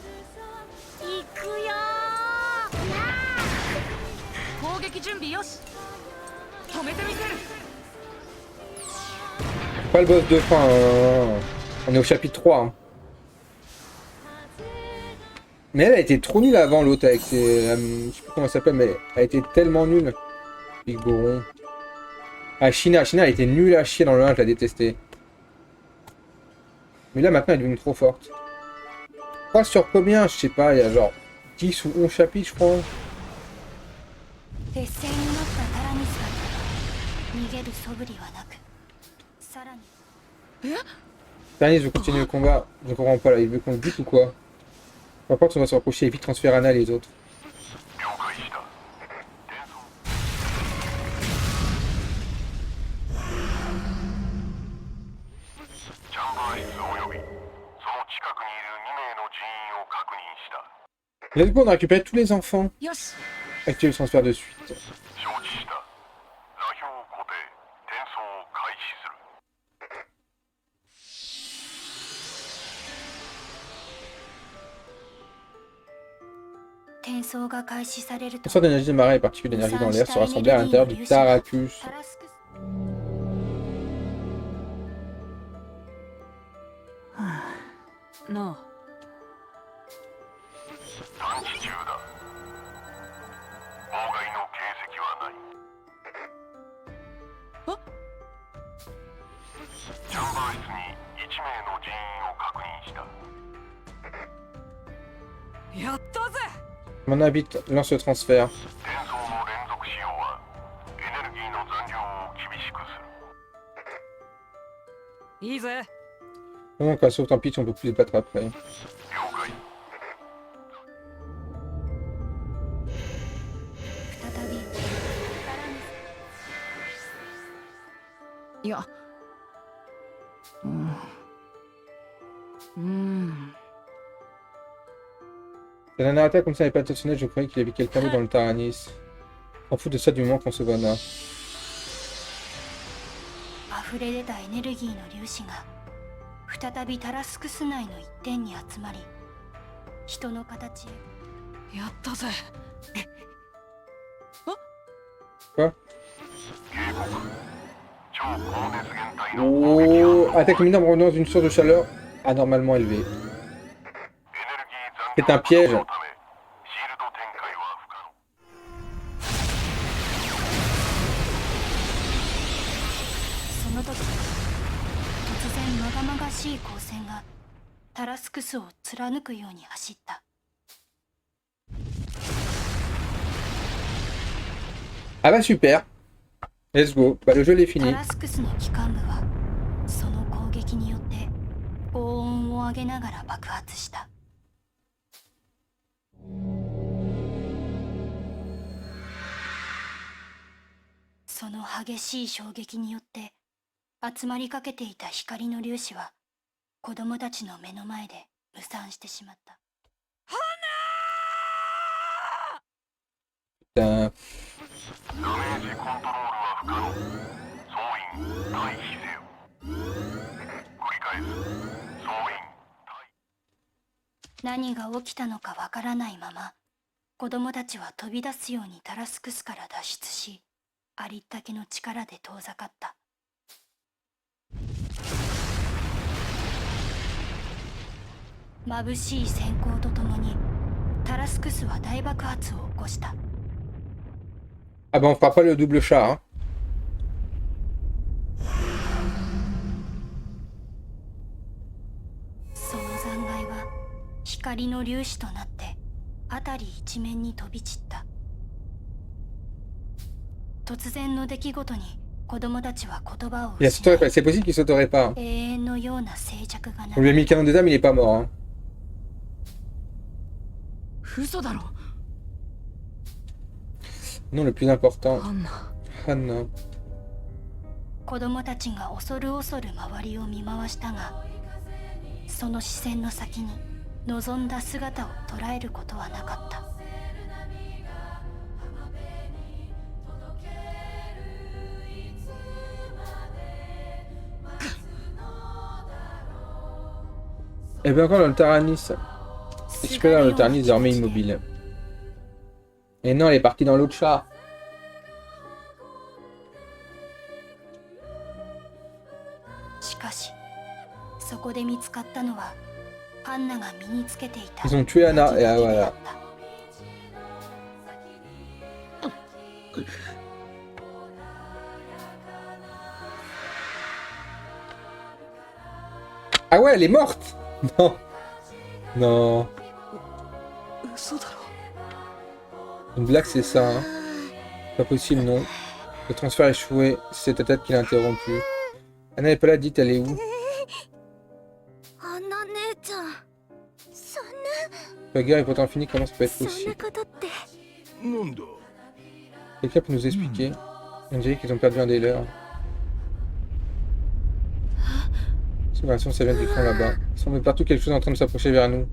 Pas le boss de fin. On est au chapitre 3. Hein. Mais elle a été trop nulle avant l'autre avec ses... je sais plus comment elle s'appelle, mais elle a été tellement nulle. Big Boron. Ah, Shina elle était nulle à chier dans le 1, je la détestais. Mais là maintenant elle est devenue trop forte. 3 sur combien? Je sais pas, il y a genre 10 ou 11 chapitres je crois. Tarnis veut continuer le combat. Je comprends pas là, il veut qu'on le bute ou quoi? Peu importe, on va se rapprocher et vite transférer Anna les autres. Et du coup, on a récupéré tous les enfants. Activez le transfert de suite. Le sort d'énergie de marée et particules d'énergie dans l'air se rassembler à l'intérieur du Taracus. Non. Mon avis, lance le transfert. Non, quand sauf tant pis, on peut plus les battre après. 再び いやLa dernière attaque comme ça n'est pas intentionnelle, je croyais qu'il y avait quelqu'un d'autre dans le Taranis. On fout de ça du moment qu'on se voit là. 溢れ出たエネルギーの粒子が再びタラスクス内の一点に集まり人の形へ。やったぜ。Oh, attaque minable revenant dans une source de chaleur anormalement élevée. C'est un piège. その時突然まがまがしい光線がタラスクスを貫くように走った。 Ah bah super. Let's go. Bah le jeu est fini. タラスクスの機関部はその攻撃によって高音を上げながら爆発した。その激しい衝撃によって集まりかけていた光の粒子は子供たちの目の前で無散してしまった。 Putain. ダメージコントロールは不可能。総員退避せよ。繰り返す。総員何が起きたのかわからないまま子供たちは飛び出すようにタラスクスから脱出しありったけの力で遠ざかった。眩しい閃光とともにタラスクスは大爆発を起こした。 Ah bah on fera pas le double chat. Hein. その残骸は光の粒子となって辺り一面に飛び散った。突然の出来事に子供たちは言葉を Il sauterait pas. C'est possible qu'il sauterait pas. Hein. 永遠のような静寂が On lui a mis le canon des âmes, il est pas mort. Hein. 嘘だろ。 Non, le plus important. あんな Hanna. 子供たちが恐る恐る周りを見回したがその視線の先に望んだ姿を捉えることはなかった。 Et bien encore dans le Taranis. Super dans le Taranis désormais immobile. Et non, elle est partie dans l'autre chat. しかしそこで見つかったのはハンナが身につけていた。 Ils ont tué Anna et ah, voilà. Ah ouais, elle est morte. Non. Non. 嘘だろ。 Une blague, c'est ça. Hein. Pas possible, non. Le transfert a échoué. C'est ta tête qui l'a interrompu. Anna n'est pas là, dites, elle est où? La guerre est pourtant finie, comment ça peut être possible? Quelqu'un peut nous expliquer? On dirait qu'ils ont perdu un des leurs. Cette vibration, ça vient du fond là-bas. Il semble partout quelque chose en train de s'approcher vers nous.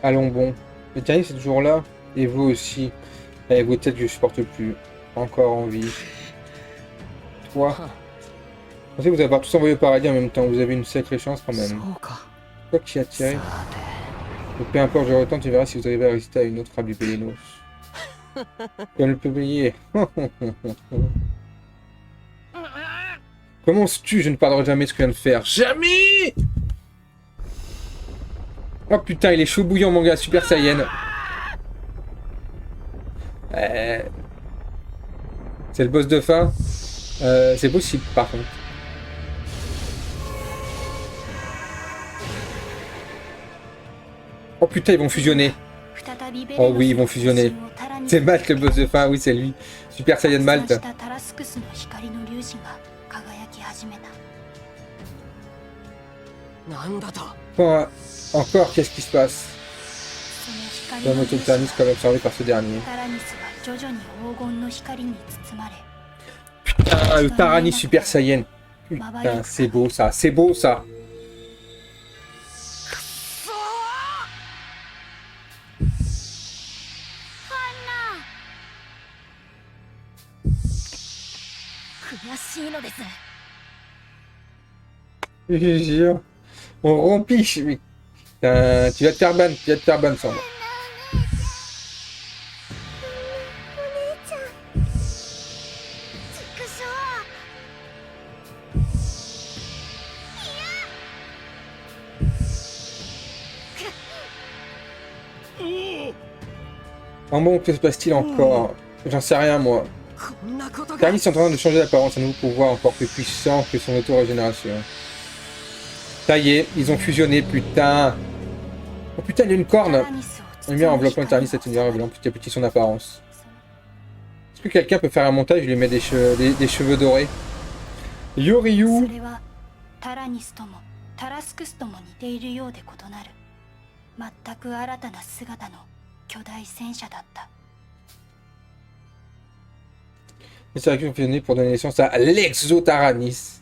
Allons bon. Le terrier c'est toujours là. Et vous aussi. Avec vos têtes que je supporte plus. Encore en vie. Toi. Je pensais que vous avez tous envoyé au paradis en même temps. Vous avez une sacrée chance quand même. Quoi qui a tiré. Mais peu importe, je retente, tu verras si vous arrivez à résister à une autre frappe du Pélénos. Comme le peuplier. Comment se tue? Je ne pardonnerai jamais ce que je viens de faire. Jamais! Oh putain, il est chaud bouillant mon gars, Super Saiyan. C'est le boss de fin. C'est possible par contre. Oh putain, ils vont fusionner. Oh oui, ils vont fusionner. C'est Malte le boss de fin, oui, c'est lui. Super Saiyan Malte. Bon, encore, qu'est-ce qui se passe? La moto de Taranis comme observé par ce dernier. Putain, le Taranis Super Saiyan. Putain, c'est beau ça, c'est beau ça. Je jure. On rompiche, mais... Putain, tu vas te faire ban, Sandra. En bon, que se passe-t-il encore? J'en sais rien, moi. Taranis est en train de changer d'apparence, un nouveau pouvoir encore plus puissant que son auto-régénération. Ça y est, ils ont fusionné, putain. Oh putain, il y a une corne. Lumière enveloppant Taranis, cette lumière révélant petit à petit son apparence. Est-ce que quelqu'un peut faire un montage? Je lui mets des cheveux dorés. Yoryu. C'est vrai qu'ils ont fusionné pour donner naissance à l'Exo-Taranis.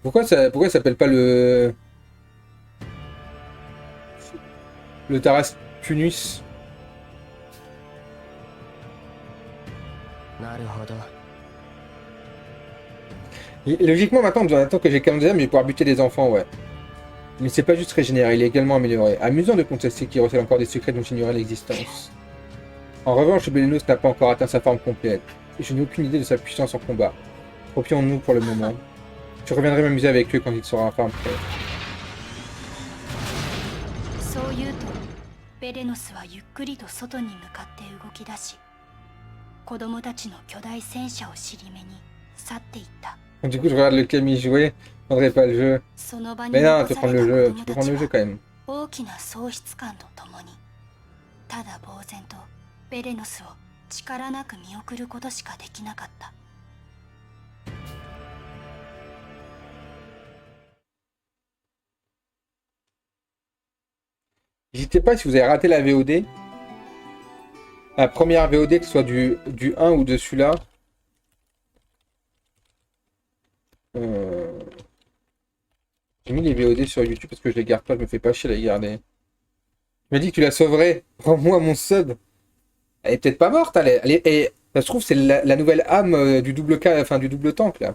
Pourquoi ça s'appelle pas le Tarascunus? Logiquement, maintenant, on attend que j'ai 42 âmes, je vais pouvoir buter des enfants, ouais. Mais c'est pas juste régénéré, il est également amélioré. Amusant de contester qu'il recèle encore des secrets dont j'ignorais l'existence. En revanche, Belenos n'a pas encore atteint sa forme complète. Et je n'ai aucune idée de sa puissance en combat. Replions-nous pour le moment. Je reviendrai m'amuser avec lui quand il sera enfin prêt. Du coup, je regarde le Camille jouer. Je prendrai pas le jeu. Mais non, tu peux prendre le jeu. Tu peux prendre le jeu quand même. N'hésitez pas si vous avez raté la VOD. La première VOD, que ce soit du 1 ou de celui-là. J'ai mis les VOD sur YouTube parce que je les garde pas, je me fais pas chier à les garder. Tu m'as dit que tu la sauverais. Rends-moi mon sub. Elle est peut-être pas morte, et ça se trouve, c'est la nouvelle âme du double K, enfin du double tank là.